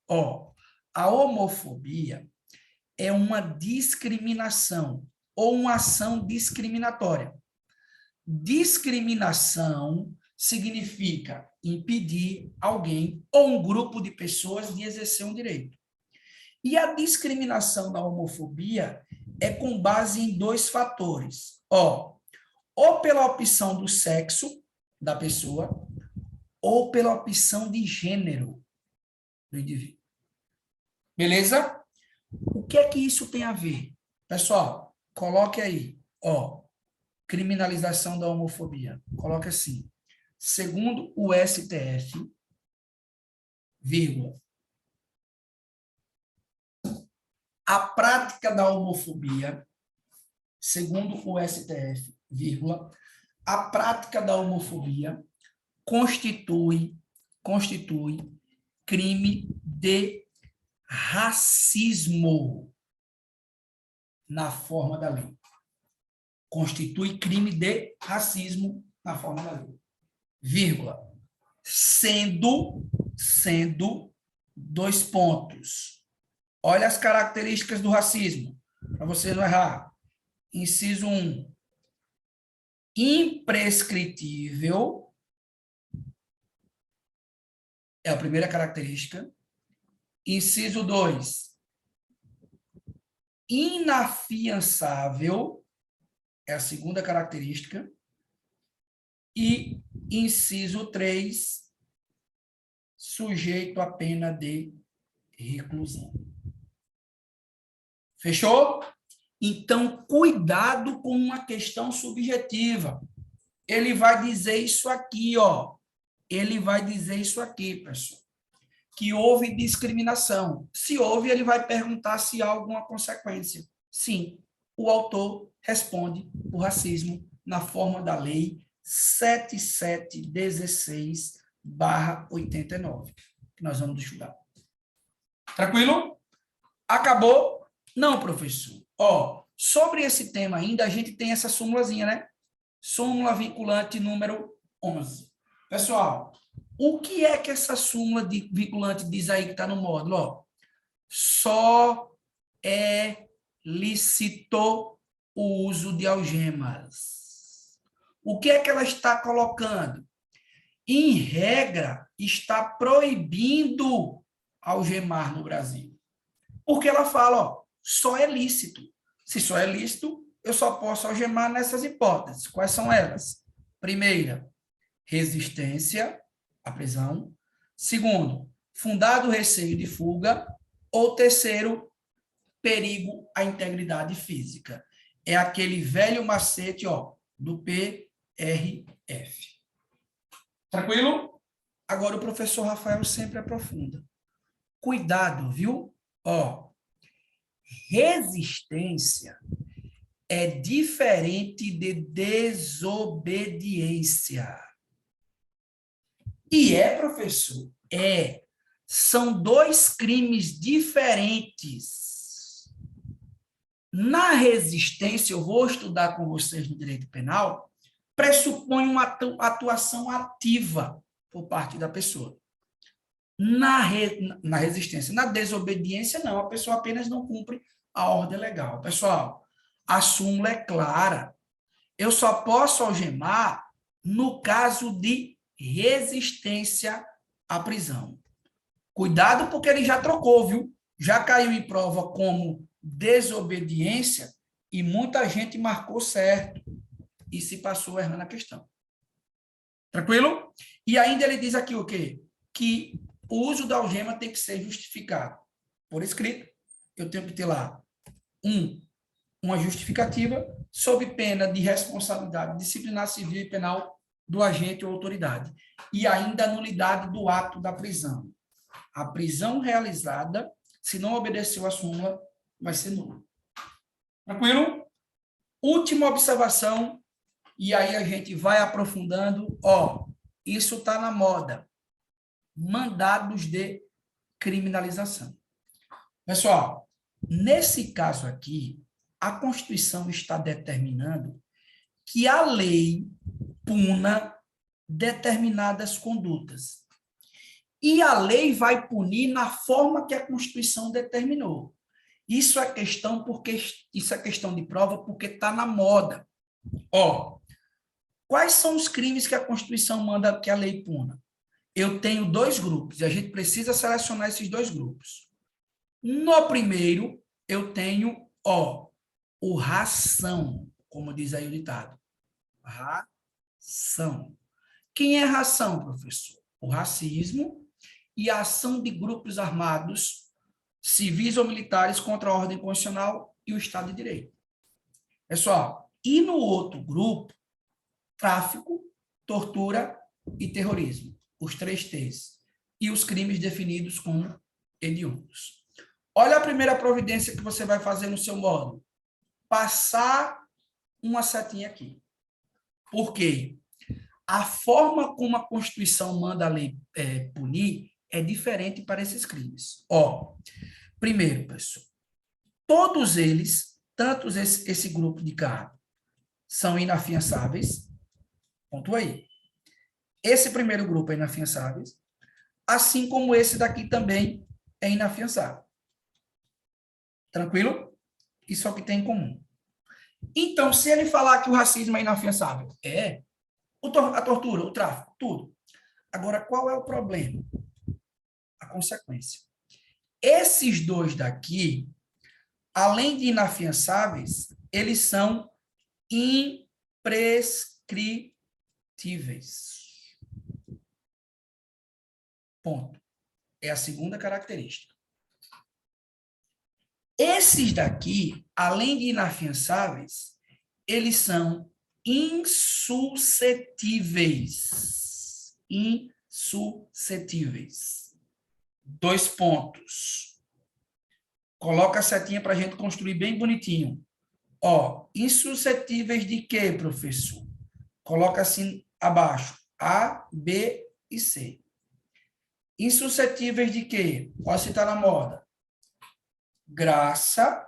A homofobia é uma discriminação ou uma ação discriminatória. Discriminação significa impedir alguém ou um grupo de pessoas de exercer um direito. E a discriminação da homofobia é com base em dois fatores. Ou pela opção do sexo da pessoa, ou pela opção de gênero do indivíduo. Beleza? O que é que isso tem a ver? Pessoal, coloque aí, criminalização da homofobia. Coloque assim. Segundo o STF, vírgula, a prática da homofobia segundo o STF, vírgula, a prática da homofobia constitui crime de racismo na forma da lei. Constitui crime de racismo na forma da lei. Vírgula. Sendo, dois pontos. Olha as características do racismo, para você não errar. Inciso 1. Imprescritível. É a primeira característica. Inciso 2. Inafiançável. É a segunda característica. E inciso 3, sujeito à pena de reclusão. Fechou? Então, cuidado com uma questão subjetiva. Ele vai dizer isso aqui, ó. Ele vai dizer isso aqui, pessoal. Que houve discriminação. Se houve, ele vai perguntar se há alguma consequência. Sim, o autor responde o racismo na forma da lei 7716/89, que nós vamos estudar. Tranquilo? Acabou? Não, professor. Ó, sobre esse tema ainda, a gente tem essa súmulazinha, né? Súmula vinculante número 11. Pessoal, o que é que essa súmula de vinculante diz aí que está no módulo? Ó, só é lícito o uso de algemas. O que é que ela está colocando? Em regra, está proibindo algemar no Brasil. Porque ela fala, ó, só é lícito. Se só é lícito, eu só posso algemar nessas hipóteses. Quais são elas? Primeira, resistência à prisão. Segundo, fundado receio de fuga. Ou terceiro, perigo à integridade física. É aquele velho macete, ó, do PRF. Tranquilo? Agora o professor Rafael sempre aprofunda. Cuidado, viu? Ó, resistência é diferente de desobediência. E professor, são dois crimes diferentes. Na resistência, eu vou estudar com vocês no direito penal, pressupõe uma atuação ativa por parte da pessoa. Na resistência, na desobediência, não, a pessoa apenas não cumpre a ordem legal. Pessoal, a súmula é clara. Eu só posso algemar no caso de resistência à prisão. Cuidado, porque ele já trocou, viu? Já caiu em prova como desobediência e muita gente marcou certo e se passou errando a questão. Tranquilo? E ainda ele diz aqui o quê? Que o uso da algema tem que ser justificado por escrito. Eu tenho que ter lá uma justificativa sob pena de responsabilidade disciplinar civil e penal do agente ou autoridade. E ainda a nulidade do ato da prisão. A prisão realizada, se não obedeceu à súmula, vai ser nula. Tranquilo? Última observação, e aí a gente vai aprofundando. Ó, isso está na moda. Mandados de criminalização. Pessoal, nesse caso aqui, a Constituição está determinando que a lei puna determinadas condutas. E a lei vai punir na forma que a Constituição determinou. Isso é questão de prova porque está na moda. Ó, quais são os crimes que a Constituição manda que a lei puna? Eu tenho dois grupos e a gente precisa selecionar esses dois grupos. No primeiro, eu tenho, o ração, como diz aí o ditado. Ração. Quem é ração, professor? O racismo e a ação de grupos armados, civis ou militares, contra a ordem constitucional e o Estado de Direito. Pessoal, e no outro grupo, tráfico, tortura e terrorismo. Os 3 T's. E os crimes definidos como hediondos. Olha a primeira providência que você vai fazer no seu módulo. Passar uma setinha aqui. Por quê? A forma como a Constituição manda a lei punir é diferente para esses crimes. Ó, primeiro, pessoal, todos eles, tanto esse grupo de cá, são inafiançáveis. Ponto aí. Esse primeiro grupo é inafiançáveis, assim como esse daqui também é inafiançável. Tranquilo? Isso é o que tem em comum. Então, se ele falar que o racismo é inafiançável, a tortura, o tráfico, tudo. Agora, qual é o problema? A consequência. Esses dois daqui, além de inafiançáveis, eles são imprescritíveis. Ponto. É a segunda característica. Esses daqui, além de inafiançáveis, eles são insuscetíveis. Insuscetíveis. 2 pontos. Coloca a setinha para a gente construir bem bonitinho. Ó, insuscetíveis de quê, professor? Coloca assim abaixo. A, B e C. Insuscetíveis de quê? Qual se está na moda? Graça,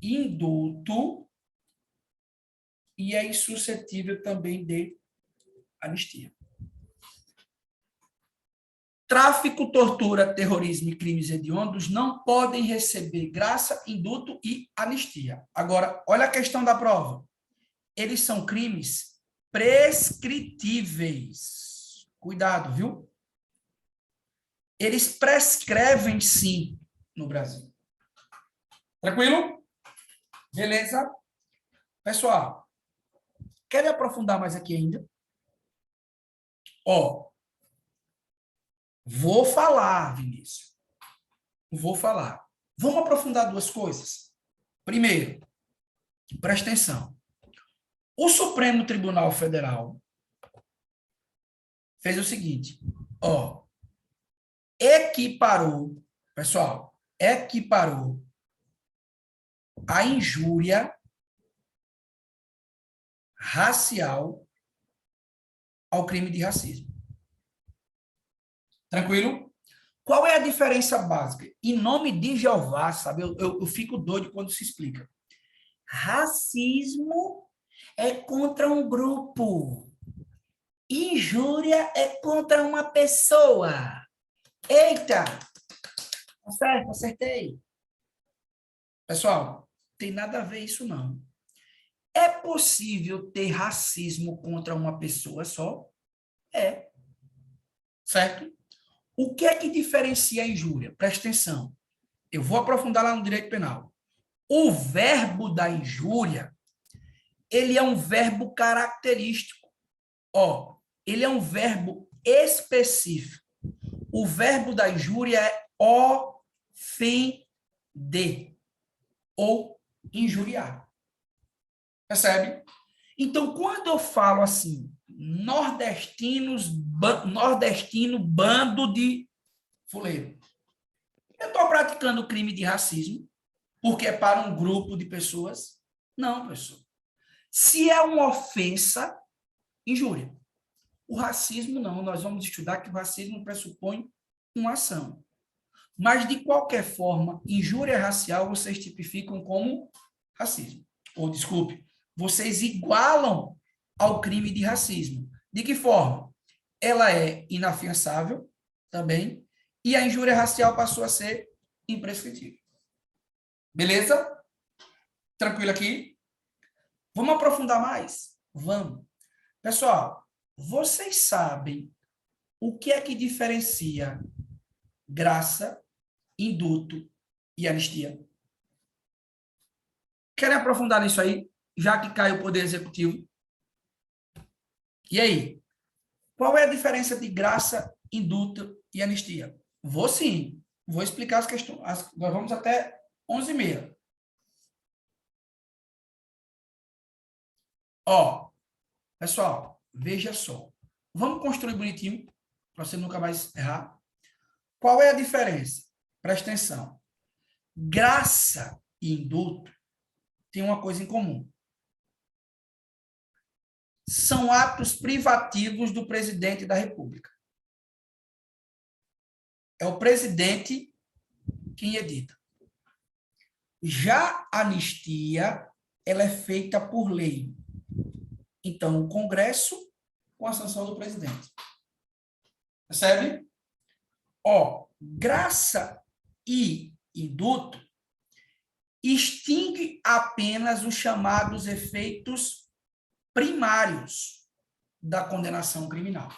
indulto e é insuscetível também de anistia. Tráfico, tortura, terrorismo e crimes hediondos não podem receber graça, indulto e anistia. Agora, olha a questão da prova. Eles são crimes prescritíveis. Cuidado, viu? Eles prescrevem, sim, no Brasil. Tranquilo? Beleza? Pessoal, querem aprofundar mais aqui ainda? Ó, vou falar, Vinícius. Vou falar. Vamos aprofundar duas coisas. Primeiro, presta atenção. O Supremo Tribunal Federal fez o seguinte, ó, equiparou, pessoal, equiparou a injúria racial ao crime de racismo. Tranquilo? Qual é a diferença básica? Em nome de Jeová, sabe? Eu fico doido quando se explica. Racismo é contra um grupo. Injúria é contra uma pessoa. Eita! Tá certo? Acertei. Pessoal, tem nada a ver isso, não. É possível ter racismo contra uma pessoa só? É. Certo? O que é que diferencia a injúria? Presta atenção. Eu vou aprofundar lá no direito penal. O verbo da injúria, ele é um verbo característico. Ó, ele é um verbo específico. O verbo da injúria é ofender ou injuriar. Percebe? Então, quando eu falo assim, nordestino bando de fuleiro, eu estou praticando crime de racismo porque é para um grupo de pessoas? Não, pessoal. Se é uma ofensa, injúria. O racismo não. Nós vamos estudar que o racismo pressupõe uma ação. Mas, de qualquer forma, injúria racial vocês tipificam como racismo. Ou, desculpe, vocês igualam ao crime de racismo. De que forma? Ela é inafiançável também e a injúria racial passou a ser imprescritível. Beleza? Tranquilo aqui? Vamos aprofundar mais? Vamos. Pessoal, vocês sabem o que é que diferencia graça, indulto e anistia? Querem aprofundar nisso aí? Já que cai o Poder Executivo. E aí? Qual é a diferença de graça, indulto e anistia? Vou sim. Vou explicar as questões. Nós vamos até 11h30. Ó, pessoal, veja só. Vamos construir bonitinho, para você nunca mais errar. Qual é a diferença? Presta atenção. Graça e indulto têm uma coisa em comum. São atos privativos do presidente da República. É o presidente quem edita. Já a anistia, ela é feita por lei. Então, o Congresso, com a sanção do presidente. Percebe? Ó, graça e indulto extingue apenas os chamados efeitos primários da condenação criminal.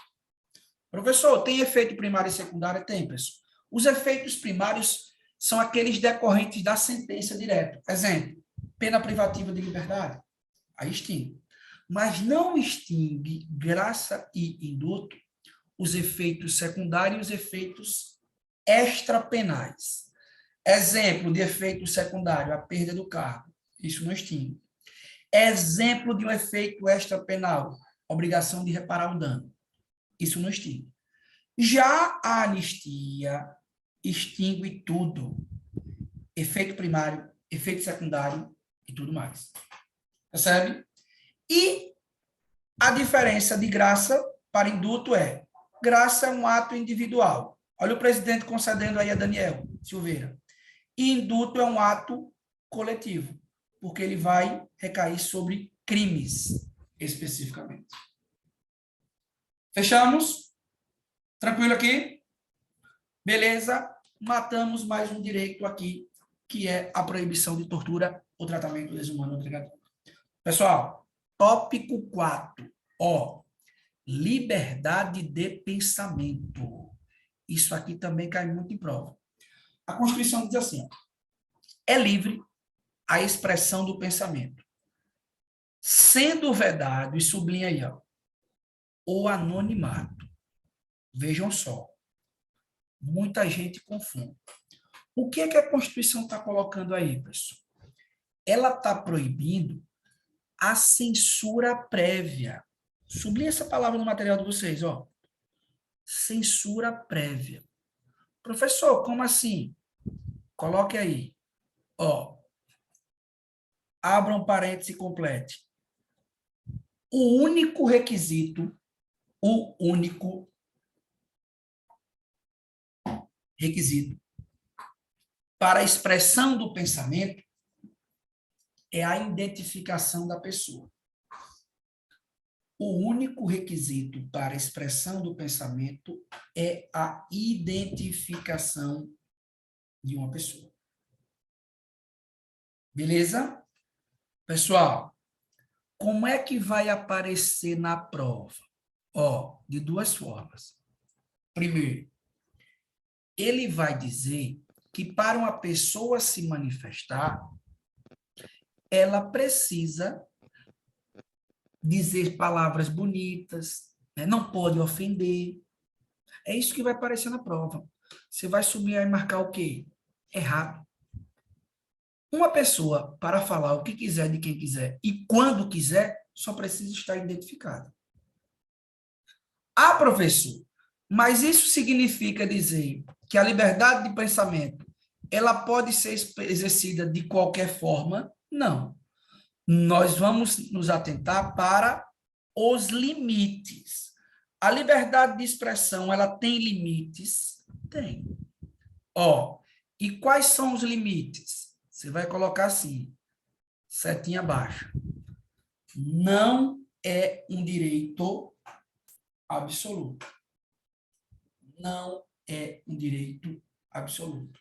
Professor, tem efeito primário e secundário? Tem, pessoal. Os efeitos primários são aqueles decorrentes da sentença direta. Exemplo, pena privativa de liberdade. Aí extingue. Mas não extingue, graça e indulto, os efeitos secundários e os efeitos extrapenais. Exemplo de efeito secundário, a perda do cargo. Isso não extingue. Exemplo de um efeito extrapenal, obrigação de reparar o dano. Isso não extingue. Já a anistia extingue tudo. Efeito primário, efeito secundário e tudo mais. Percebe? E a diferença de graça para indulto é: graça é um ato individual. Olha o presidente concedendo aí a Daniel Silveira. E indulto é um ato coletivo, porque ele vai recair sobre crimes, especificamente. Fechamos? Tranquilo aqui? Beleza? Matamos mais um direito aqui, que é a proibição de tortura ou tratamento desumano obrigatório. Pessoal, tópico 4. Ó, liberdade de pensamento. Isso aqui também cai muito em prova. A Constituição diz assim, ó, é livre a expressão do pensamento, sendo vedado, e sublinha aí, ó, o anonimato. Vejam só, muita gente confunde. O que é que a Constituição está colocando aí, pessoal? Ela está proibindo a censura prévia. Sublinha essa palavra no material de vocês, ó. Censura prévia. Professor, como assim? Coloque aí. Ó, abra um parêntese e complete. O único requisito para a expressão do pensamento é a identificação da pessoa. O único requisito para a expressão do pensamento é a identificação de uma pessoa. Beleza? Pessoal, como é que vai aparecer na prova? Ó, de duas formas. Primeiro, ele vai dizer que para uma pessoa se manifestar, ela precisa dizer palavras bonitas, né? Não pode ofender. É isso que vai aparecer na prova. Você vai subir e marcar o quê? Errado. Uma pessoa, para falar o que quiser de quem quiser e quando quiser, só precisa estar identificada. Ah, professor, mas isso significa dizer que a liberdade de pensamento ela pode ser exercida de qualquer forma? Não. Nós vamos nos atentar para os limites. A liberdade de expressão, ela tem limites? Tem. Ó, e quais são os limites? Você vai colocar assim, setinha abaixo. Não é um direito absoluto. Não é um direito absoluto.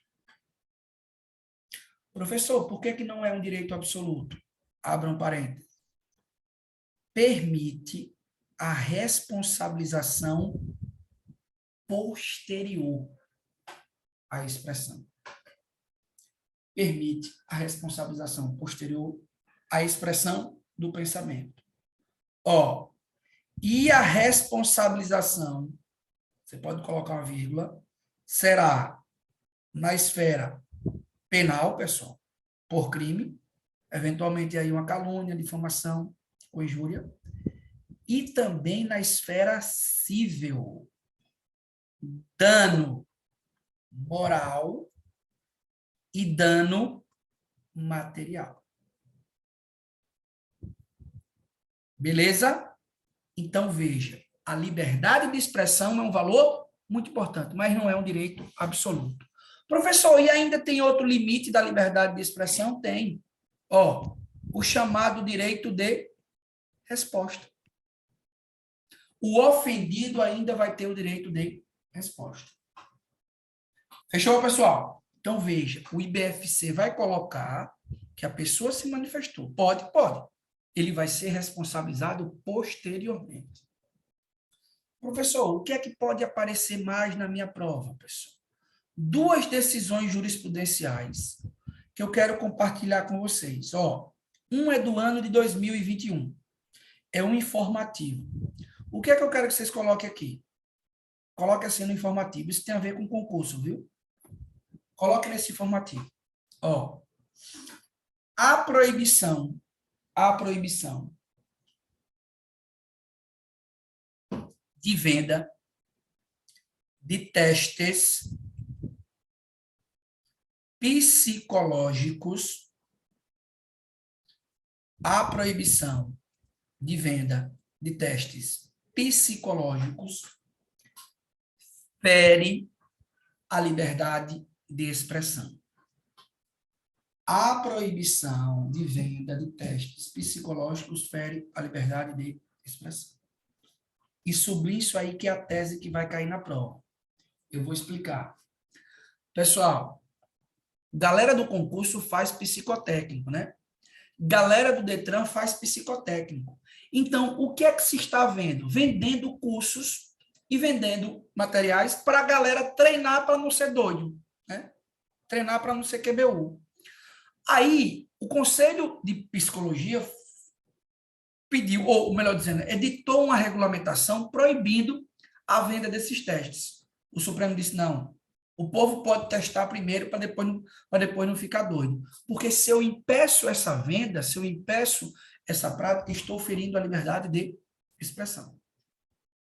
Professor, por que não é um direito absoluto? Abra um parênteses. Permite a responsabilização posterior à expressão. Permite a responsabilização posterior à expressão do pensamento. Ó, e a responsabilização, você pode colocar uma vírgula, será na esfera penal, pessoal, por crime, eventualmente aí uma calúnia, difamação ou injúria, e também na esfera civil, dano moral e dano material. Beleza? Então, veja, a liberdade de expressão é um valor muito importante, mas não é um direito absoluto. Professor, e ainda tem outro limite da liberdade de expressão? Tem. Ó, o chamado direito de resposta. O ofendido ainda vai ter o direito de resposta. Fechou, pessoal? Então, veja, o IBFC vai colocar que a pessoa se manifestou. Pode. Ele vai ser responsabilizado posteriormente. Professor, o que é que pode aparecer mais na minha prova, pessoal? 2 decisões jurisprudenciais que eu quero compartilhar com vocês. Ó, um é do ano de 2021. É um informativo. O que é que eu quero que vocês coloquem aqui? Coloque assim no informativo. Isso tem a ver com concurso, viu? Coloque nesse informativo. Ó, a proibição de venda de testes psicológicos, a proibição de venda de testes psicológicos fere a liberdade de expressão. A proibição de venda de testes psicológicos fere a liberdade de expressão. E sublinho isso aí que é a tese que vai cair na prova. Eu vou explicar. Pessoal, galera do concurso faz psicotécnico, né? Galera do Detran faz psicotécnico. Então, o que é que se está vendo? Vendendo cursos e vendendo materiais para a galera treinar para não ser doido, né? Treinar para não ser QBU. Aí, o Conselho de Psicologia pediu, ou melhor dizendo, editou uma regulamentação proibindo a venda desses testes. O Supremo disse, não, o povo pode testar primeiro para depois não ficar doido. Porque se eu impeço essa venda, se eu impeço essa prática, estou ferindo a liberdade de expressão.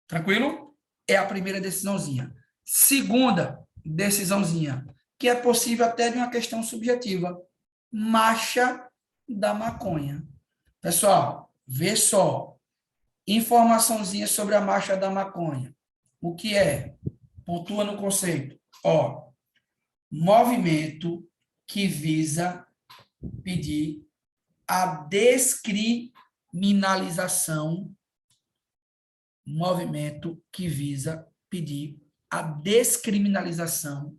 Tranquilo? É a primeira decisãozinha. Segunda decisãozinha, que é possível até de uma questão subjetiva. Marcha da maconha. Pessoal, vê só. Informaçãozinha sobre a marcha da maconha. O que é? Pontua no conceito. Ó, movimento que visa pedir a descriminalização. Movimento que visa pedir a descriminalização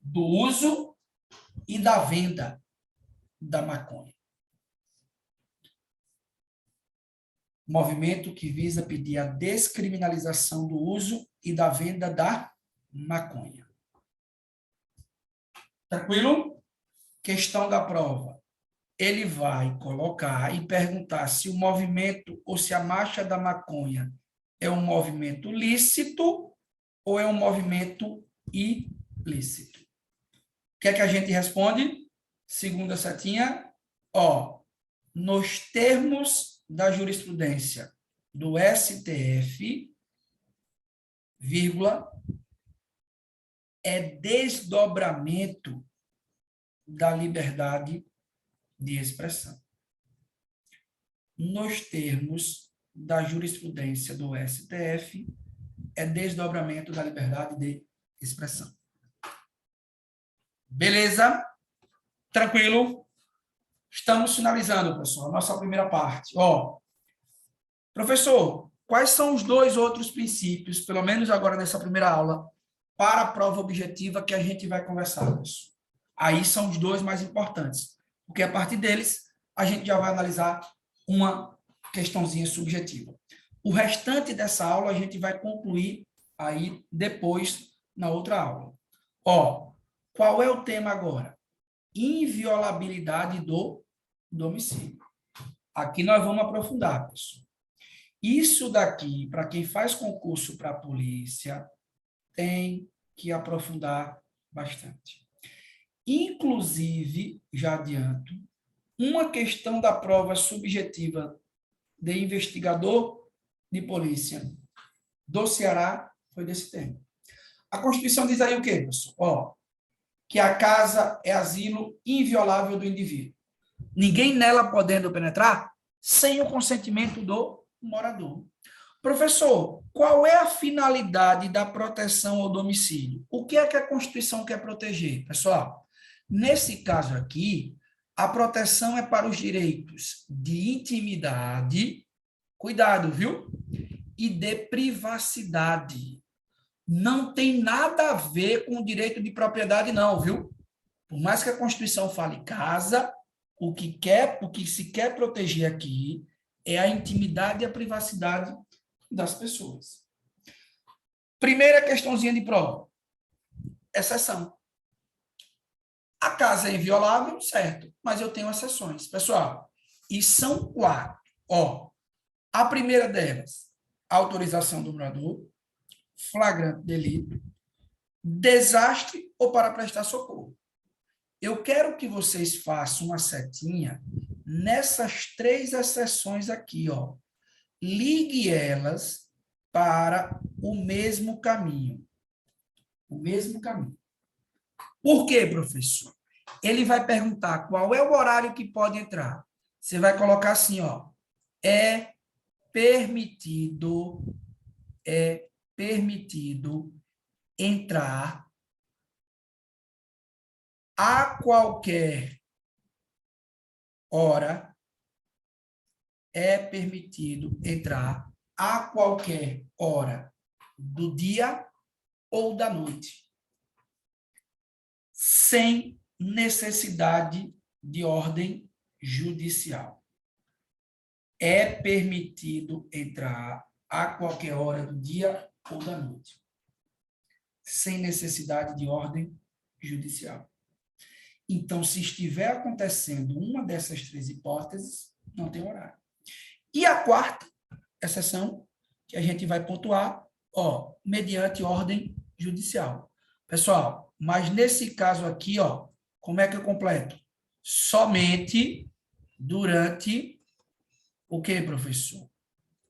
do uso e da venda da maconha. Movimento que visa pedir a descriminalização do uso e da venda da maconha. Tranquilo? Questão da prova. Ele vai colocar e perguntar se o movimento ou se a marcha da maconha é um movimento lícito ou é um movimento ilícito. O que é que a gente responde? Segunda setinha, ó, nos termos da jurisprudência do STF, vírgula, é desdobramento da liberdade de expressão. Nos termos da jurisprudência do STF, é desdobramento da liberdade de expressão. Beleza? Tranquilo? Estamos finalizando, pessoal, a nossa primeira parte. Ó, professor, quais são os 2 outros princípios, pelo menos agora nessa primeira aula, para a prova objetiva que a gente vai conversar, pessoal? Aí são os 2 mais importantes, porque a partir deles a gente já vai analisar uma questãozinha subjetiva. O restante dessa aula a gente vai concluir aí depois na outra aula. Ó, qual é o tema agora? Inviolabilidade do domicílio. Aqui nós vamos aprofundar, pessoal. Isso daqui, para quem faz concurso para a polícia, tem que aprofundar bastante. Inclusive, já adianto, uma questão da prova subjetiva de investigador de polícia do Ceará foi desse tema. A Constituição diz aí o quê, pessoal? Ó, que a casa é asilo inviolável do indivíduo. Ninguém nela podendo penetrar sem o consentimento do morador. Professor, qual é a finalidade da proteção ao domicílio? O que é que a Constituição quer proteger? Pessoal, nesse caso aqui, a proteção é para os direitos de intimidade, cuidado, viu? E de privacidade. Não tem nada a ver com o direito de propriedade, não, viu? Por mais que a Constituição fale casa, o que se quer proteger aqui é a intimidade e a privacidade das pessoas. Primeira questãozinha de prova. Exceção. A casa é inviolável, certo, mas eu tenho exceções. Pessoal, e são 4. Ó, a primeira delas, autorização do morador, flagrante delito, desastre ou para prestar socorro. Eu quero que vocês façam uma setinha nessas 3 exceções aqui, ó. Ligue elas para o mesmo caminho. O mesmo caminho. Por quê, professor? Ele vai perguntar qual é o horário que pode entrar. Você vai colocar assim, ó. É permitido entrar a qualquer hora. É permitido entrar a qualquer hora do dia ou da noite, sem necessidade de ordem judicial. É permitido entrar a qualquer hora do dia ou da noite, sem necessidade de ordem judicial. Então, se estiver acontecendo uma dessas 3 hipóteses, não tem horário. E a 4ª exceção, que a gente vai pontuar, ó, mediante ordem judicial. Pessoal, mas nesse caso aqui, ó, como é que eu completo? Somente durante o quê, professor?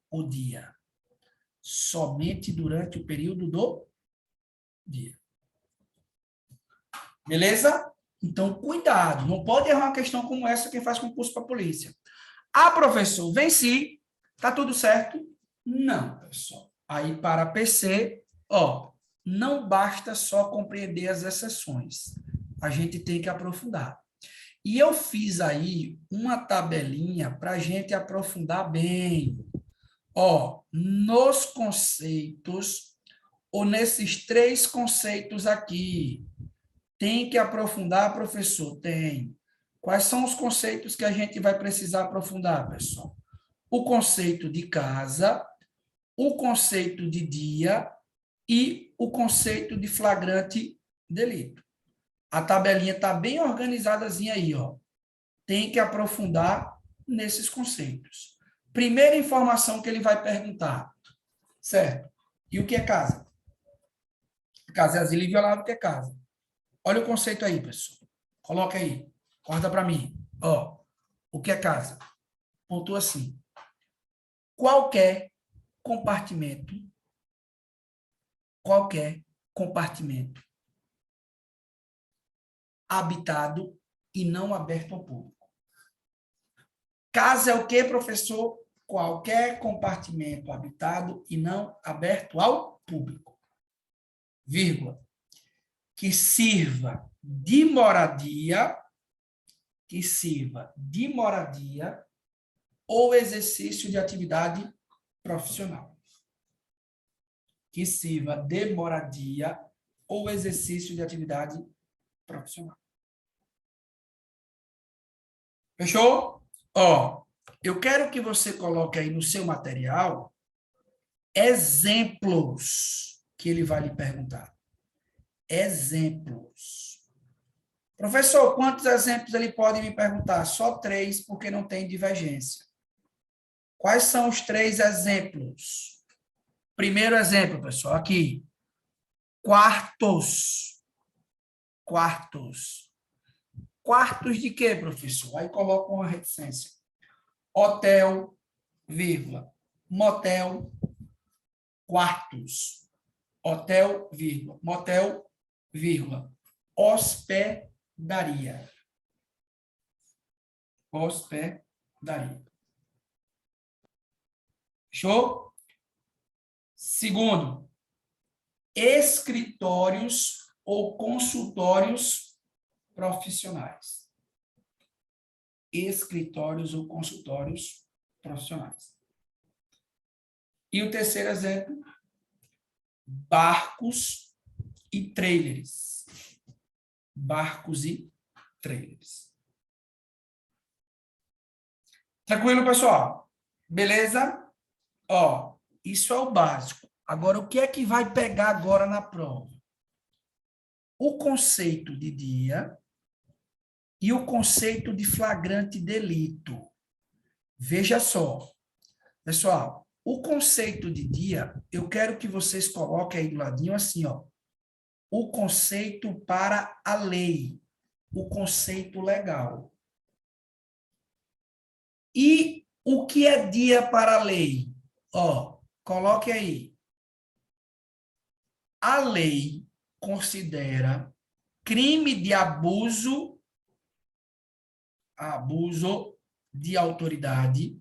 O dia. Somente durante o período do dia. Beleza? Então, cuidado. Não pode errar uma questão como essa quem faz concurso para a polícia. Ah, professor, venci. Tá tudo certo? Não, pessoal. Aí, para PC, ó, não basta só compreender as exceções. A gente tem que aprofundar. E eu fiz aí uma tabelinha para a gente aprofundar bem. Ó, nos conceitos, ou nesses 3 conceitos aqui, tem que aprofundar, professor? Tem. Quais são os conceitos que a gente vai precisar aprofundar, pessoal? O conceito de casa, o conceito de dia e o conceito de flagrante delito. A tabelinha está bem organizadazinha aí, ó. Tem que aprofundar nesses conceitos. Primeira informação que ele vai perguntar, certo? E o que é casa? Casa é asilo inviolável, o que é casa? Olha o conceito aí, pessoal. Coloca aí. Corta para mim. Ó, o que é casa? Pontua assim. Qualquer compartimento habitado e não aberto ao público. Casa é o quê, professor? Qualquer compartimento habitado e não aberto ao público. Vírgula. Que sirva de moradia, ou exercício de atividade profissional. Que sirva de moradia ou exercício de atividade profissional. Fechou? Ó, eu quero que você coloque aí no seu material exemplos que ele vai lhe perguntar. Exemplos. Professor, quantos exemplos ele pode me perguntar? Só 3, porque não tem divergência. Quais são os 3 exemplos? Primeiro exemplo, pessoal, aqui. Quartos. Quartos. Quartos de quê, professor? Aí coloca uma reticência. Hotel, vírgula. Motel, quartos. Hotel, vírgula. Motel, vírgula. hospedaria. Hospedaria. Fechou? Segundo, escritórios ou consultórios profissionais. Escritórios ou consultórios profissionais. E o terceiro exemplo, barcos e trailers. Barcos e trailers. Tranquilo, pessoal? Beleza? Ó, isso é o básico. Agora, o que é que vai pegar agora na prova? O conceito de dia e o conceito de flagrante delito. Veja só, pessoal, o conceito de dia, eu quero que vocês coloquem aí do ladinho assim, ó, o conceito para a lei, o conceito legal. E o que é dia para a lei? Ó, coloque aí. A lei considera crime de abuso de autoridade.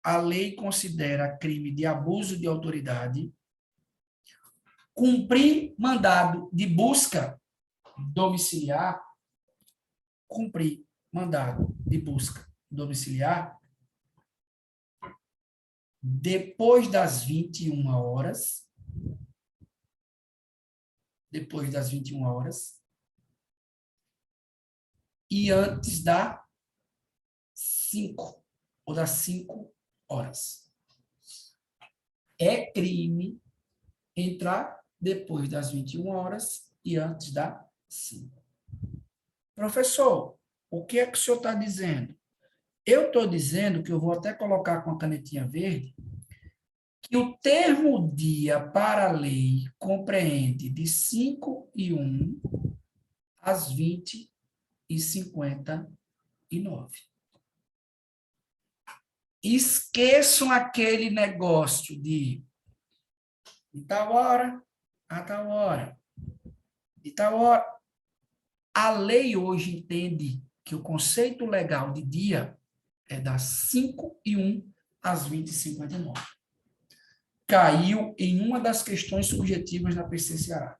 A lei considera crime de abuso de autoridade cumprir mandado de busca domiciliar, cumprir mandado de busca domiciliar depois das 21 horas, e antes das 5 ou das 5 horas. É crime entrar depois das 21 horas e antes das 5. Professor, o que é que o senhor está dizendo? Eu estou dizendo que eu vou até colocar com a canetinha verde que o termo dia para a lei compreende de 5h01 às 20h59. Esqueçam aquele negócio de tal hora a tal hora, de tal hora. A lei hoje entende que o conceito legal de dia é das 5h01 às 20h59. Caiu em uma das questões subjetivas da PC Ceará.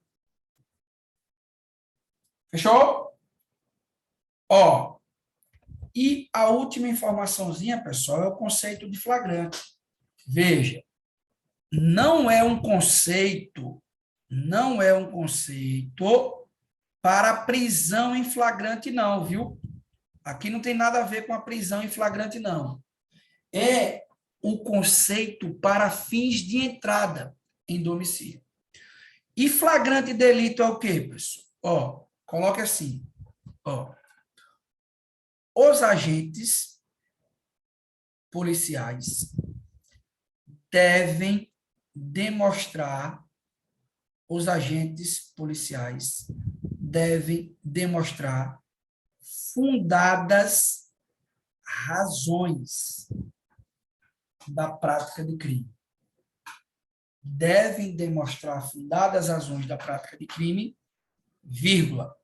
Fechou? Ó, e a última informaçãozinha, pessoal, é o conceito de flagrante. Veja, não é um conceito para prisão em flagrante, não, viu? Aqui não tem nada a ver com a prisão em flagrante, não. É o conceito para fins de entrada em domicílio. E flagrante delito é o quê, pessoal? Ó, coloque assim, ó. Os agentes policiais devem demonstrar fundadas razões da prática de crime. Devem demonstrar fundadas razões da prática de crime, vírgula,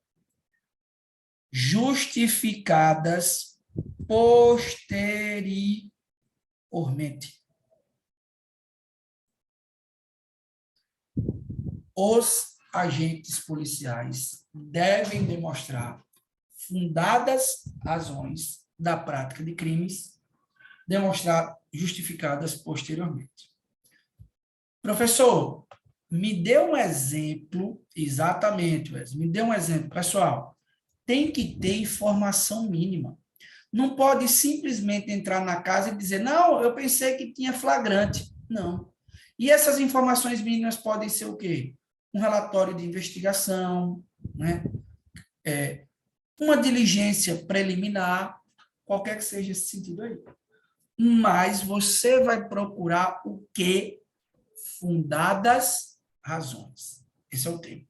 justificadas posteriormente. Os agentes policiais devem demonstrar fundadas razões da prática de crimes, demonstrar justificadas posteriormente. Professor, me dê um exemplo, exatamente, Wesley, me dê um exemplo. Pessoal, tem que ter informação mínima. Não pode simplesmente entrar na casa e dizer, não, eu pensei que tinha flagrante. Não. E essas informações mínimas podem ser o quê? Um relatório de investigação, né? Uma diligência preliminar, qualquer que seja esse sentido aí. Mas você vai procurar o quê? Fundadas razões. Esse é o tema.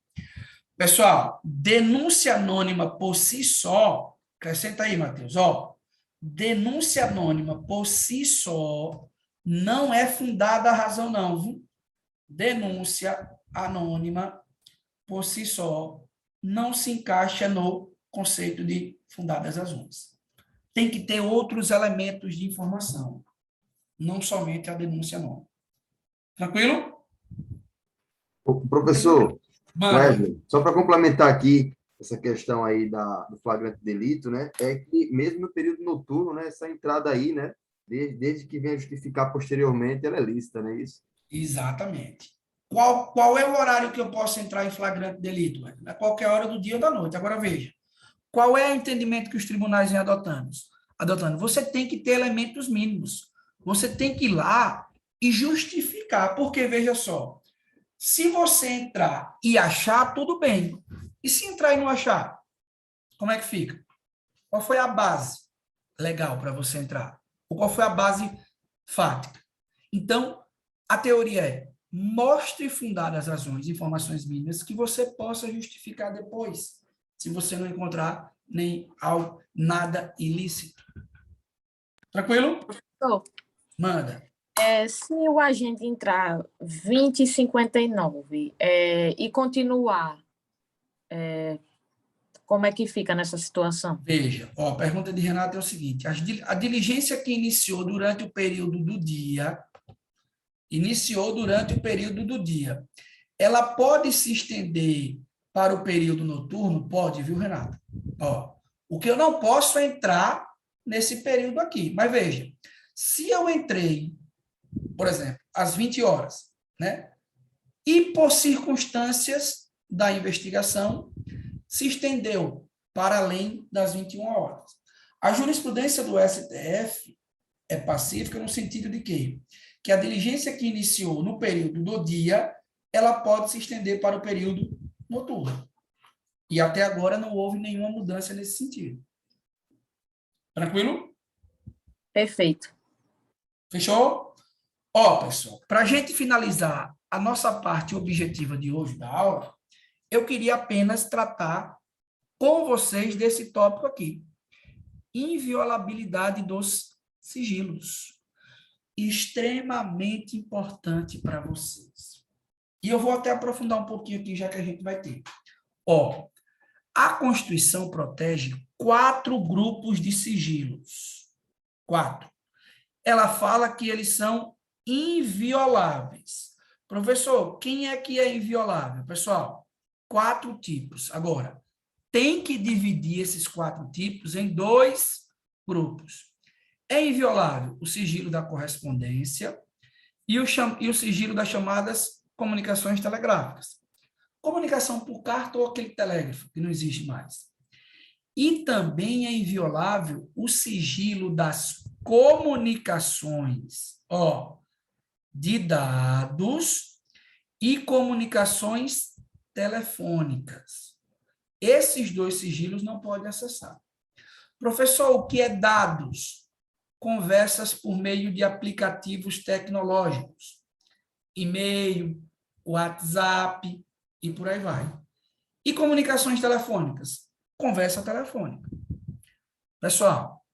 Pessoal, denúncia anônima por si só, acrescenta aí, Matheus, ó, denúncia anônima por si só não é fundada a razão, não, viu? Denúncia anônima por si só, não se encaixa no conceito de fundadas razões. Tem que ter outros elementos de informação, não somente a denúncia não. Tranquilo? Professor Mano, Wesley, só para complementar aqui essa questão aí do flagrante delito, né, é que mesmo no período noturno, né, essa entrada aí, né, desde que venha justificar posteriormente, ela é lícita, não é isso? exatamente. Qual é o horário que eu posso entrar em flagrante delito? A qualquer hora do dia ou da noite. Agora veja, qual é o entendimento que os tribunais vêm adotando? Você tem que ter elementos mínimos. Você tem que ir lá e justificar, porque veja só, se você entrar e achar, tudo bem. E se entrar e não achar, como é que fica? Qual foi a base legal para você entrar? Ou qual foi a base fática? Então, a teoria é: mostre fundadas razões, informações mínimas que você possa justificar depois, se você não encontrar nem algo, nada ilícito. Tranquilo? Tô. Manda. Se o agente entrar 20h59 e continuar, como é que fica nessa situação? Veja, a pergunta de Renato é o seguinte: a diligência que iniciou durante o período do dia, ela pode se estender para o período noturno? Pode, viu, Renato? O que eu não posso é entrar nesse período aqui. Mas veja, se eu entrei, por exemplo, às 20 horas, né? E por circunstâncias da investigação, se estendeu para além das 21 horas. A jurisprudência do STF é pacífica no sentido de quê? Que a diligência que iniciou no período do dia, ela pode se estender para o período noturno. E até agora não houve nenhuma mudança nesse sentido. Tranquilo? Perfeito. Fechou? Pessoal, para a gente finalizar a nossa parte objetiva de hoje da aula, eu queria apenas tratar com vocês desse tópico aqui. Inviolabilidade dos sigilos. Extremamente importante para vocês. E eu vou até aprofundar um pouquinho aqui, já que a gente vai ter. A Constituição protege 4 grupos de sigilos. 4. Ela fala que eles são invioláveis. Professor, quem é que é inviolável? Pessoal, 4 tipos. Agora, tem que dividir esses 4 tipos em 2 grupos. É inviolável o sigilo da correspondência e o sigilo das chamadas comunicações telegráficas. Comunicação por carta ou aquele telégrafo, que não existe mais. E também é inviolável o sigilo das comunicações, de dados e comunicações telefônicas. Esses 2 sigilos não podem acessar. Professor, o que é dados? Conversas por meio de aplicativos tecnológicos. E-mail, WhatsApp e por aí vai. E comunicações telefônicas? Conversa telefônica. Pessoal,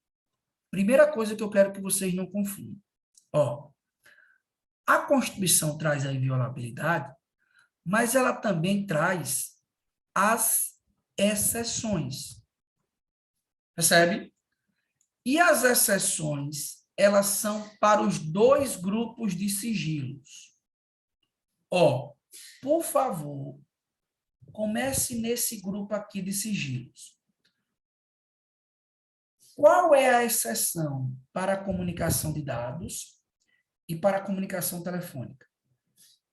primeira coisa que eu quero que vocês não confundam. A Constituição traz a inviolabilidade, mas ela também traz as exceções. Percebe? E as exceções, elas são para os 2 grupos de sigilos. Por favor, comece nesse grupo aqui de sigilos. Qual é a exceção para a comunicação de dados e para a comunicação telefônica?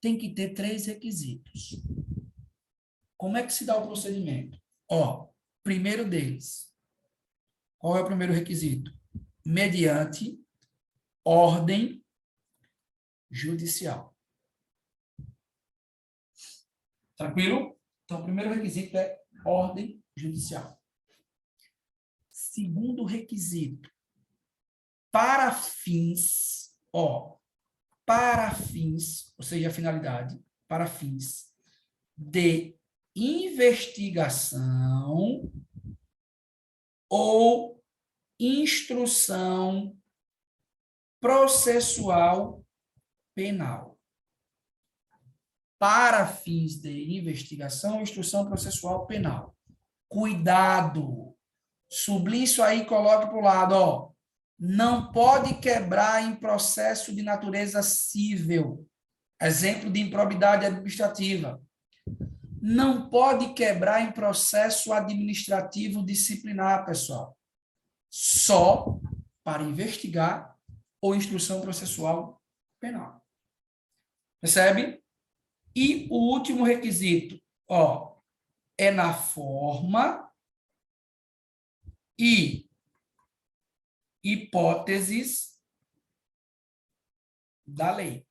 Tem que ter 3 requisitos. Como é que se dá o procedimento? Primeiro deles. Qual é o primeiro requisito? Mediante ordem judicial. Tranquilo? Então, o primeiro requisito é ordem judicial. Segundo requisito, para fins, ou seja, a finalidade, para fins de investigação ou instrução processual penal. para fins de investigação ou instrução processual penal. Cuidado! Sublinhe isso aí e coloque para o lado, ó. Não pode quebrar em processo de natureza civil. Exemplo de improbidade administrativa. Não pode quebrar em processo administrativo disciplinar, pessoal. Só para investigar ou instrução processual penal. Percebe? E o último requisito, ó, é na forma e hipóteses da lei.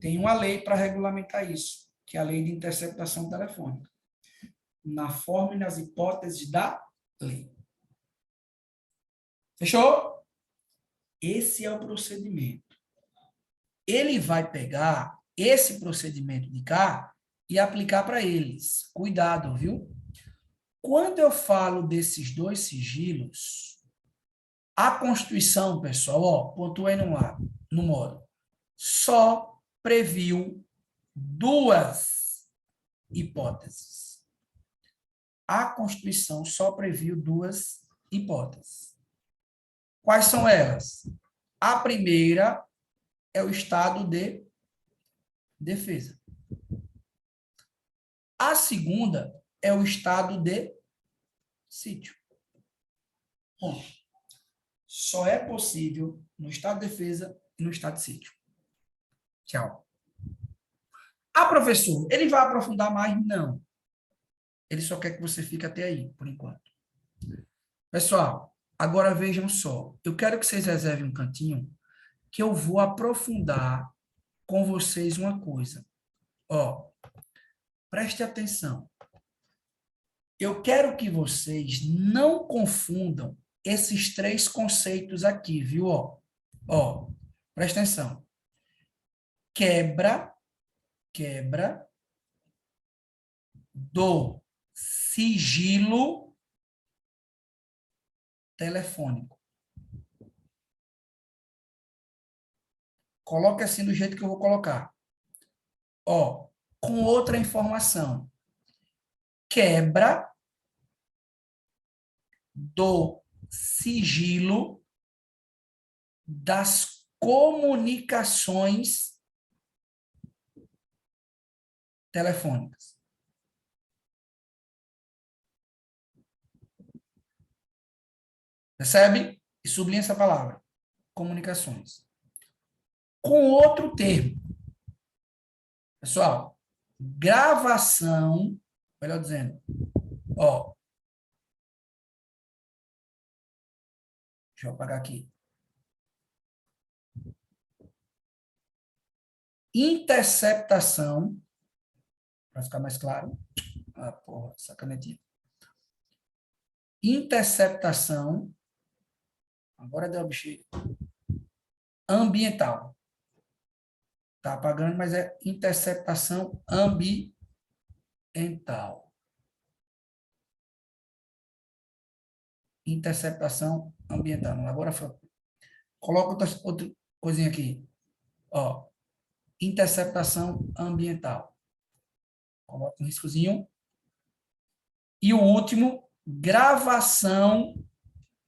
Tem uma lei para regulamentar isso, que é a lei de interceptação telefônica. Na forma e nas hipóteses da lei. Fechou? Esse é o procedimento. Ele vai pegar esse procedimento de cá e aplicar para eles. Cuidado, viu? Quando eu falo desses dois sigilos, a Constituição, pessoal, ó, pontuei no modo, só previu duas hipóteses. A Constituição só previu duas hipóteses. Quais são elas? A primeira é o estado de defesa. A segunda é o estado de sítio. Bom, só é possível no estado de defesa e no estado de sítio. Tchau. Ah, professor, ele vai aprofundar mais? Não. Ele só quer que você fique até aí, por enquanto. Pessoal, agora vejam só. Eu quero que vocês reservem um cantinho que eu vou aprofundar com vocês uma coisa. Ó, preste atenção. Eu quero que vocês não confundam esses três conceitos aqui, viu? Ó, presta atenção. Quebra do sigilo telefônico. Coloque assim do jeito que eu vou colocar. Ó, com outra informação. Quebra do sigilo das comunicações telefônicas. Percebe? E sublinha essa palavra. Comunicações. Com outro termo. Pessoal, gravação, melhor dizendo, ó. Deixa eu apagar aqui. Interceptação, para ficar mais claro. Ah, porra, essa canetinha. Interceptação, agora deu bexiga. Ambiental. Tá apagando, mas é interceptação ambiental. Interceptação ambiental. Agora, coloca outra coisinha aqui. Ó, interceptação ambiental. Coloca um riscozinho. E o último, gravação